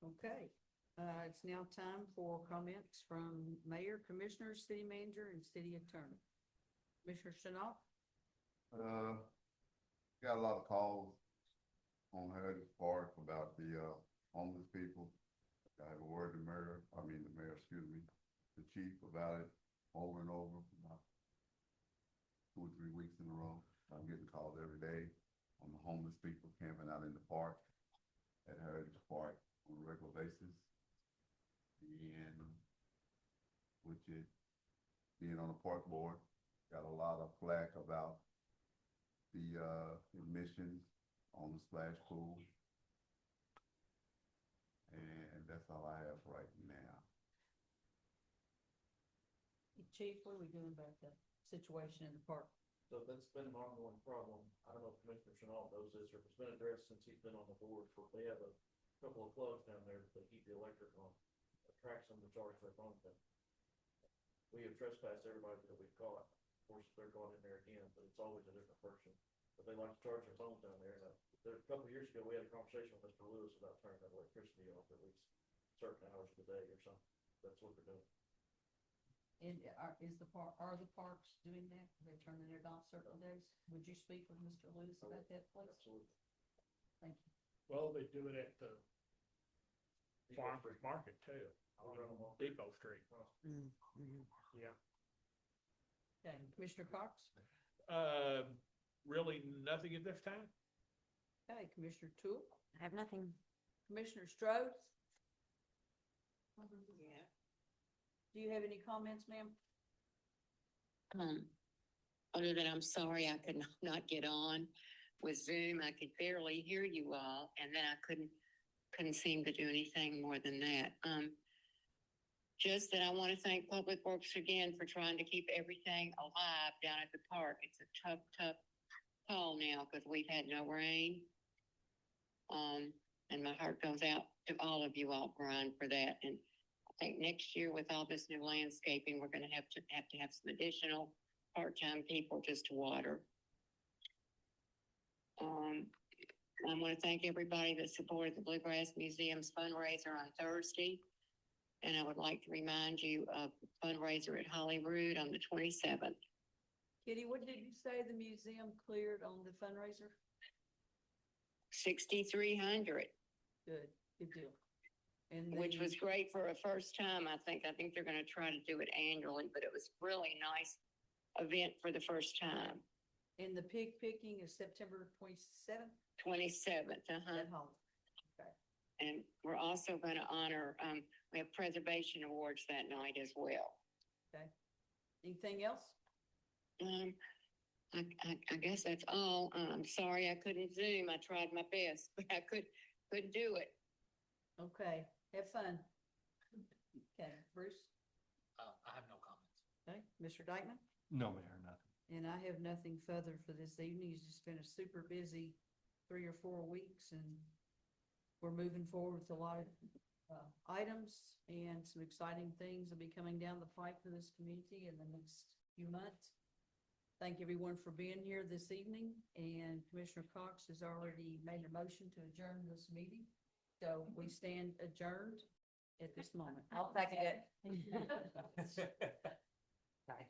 Okay, it's now time for comments from mayor, commissioners, city manager, and city attorney. Commissioner Chenault?
Got a lot of calls on Heritage Park about the, homeless people. I have a word to the mayor, the chief about it over and over, about 2 or 3 weeks in a row. I'm getting calls every day on the homeless people camping out in the park at Heritage Park on a regular basis. And with it being on the park board, got a lot of flack about the admissions on the splash pool. And that's all I have right now.
Chief, what are we doing about the situation in the park?
So that's been an ongoing problem. I don't know if Commissioner Chenault knows this, or if it's been addressed since he's been on the board, but they have a couple of plugs down there that keep the electric on, attracts them to charge their phone bill. We have trespassed everybody that we've caught. Of course, they're going in there again, but it's always a different person. But they like to charge their phones down there. And a couple of years ago, we had a conversation with Mr. Lewis about turning that electricity off at least certain hours of the day or something. That's what they're doing.
And are the parks doing that? Are they turning it off certain days? Would you speak with Mr. Lewis about that, please?
Absolutely.
Thank you.
Well, they do it at the farmer's market too, on Depot Street. Yeah.
Okay, Commissioner Cox?
Really nothing at this time?
Okay, Commissioner Toole?
I have nothing.
Commissioner Strode? Yeah. Do you have any comments, ma'am?
Other than I'm sorry I could not get on with Zoom. I could barely hear you all, and then I couldn't seem to do anything more than that. Just that I want to thank Public Works again for trying to keep everything alive down at the park. It's a tough call now because we've had no rain. And my heart goes out to all of you all, Brian, for that. And I think next year with all this new landscaping, we're going to have some additional part-time people just to water. I want to thank everybody that supported the Bluegrass Museum's fundraiser on Thursday. And I would like to remind you of fundraiser at Holyrood on the 27th.
Kitty, what did you say the museum cleared on the fundraiser?
6,300,
Good deal. And
which
the-
was great for a first time, I think. I think they're gonna try to do it annually, but it was really nice event for the first time.
And the pig picking is September 27th
27th,
at home. Okay.
And we're also gonna honor, we have preservation awards that night as well.
Okay. Anything else?
I guess that's all. I'm sorry I couldn't Zoom. I tried my best, but I couldn't do it.
Okay, have fun. Okay, Bruce?
I have no comments.
Okay, Mr. Dykeman?
No, Mayor, nothing.
And I have nothing further for this evening. It's just been a super busy 3 or 4 weeks, and we're moving forward with a lot of items, and some exciting things will be coming down the pipe for this community in the next few months. Thank everyone for being here this evening, and Commissioner Cox has already made a motion to adjourn this meeting. So we stand adjourned at this moment.
I'll second it.
Bye.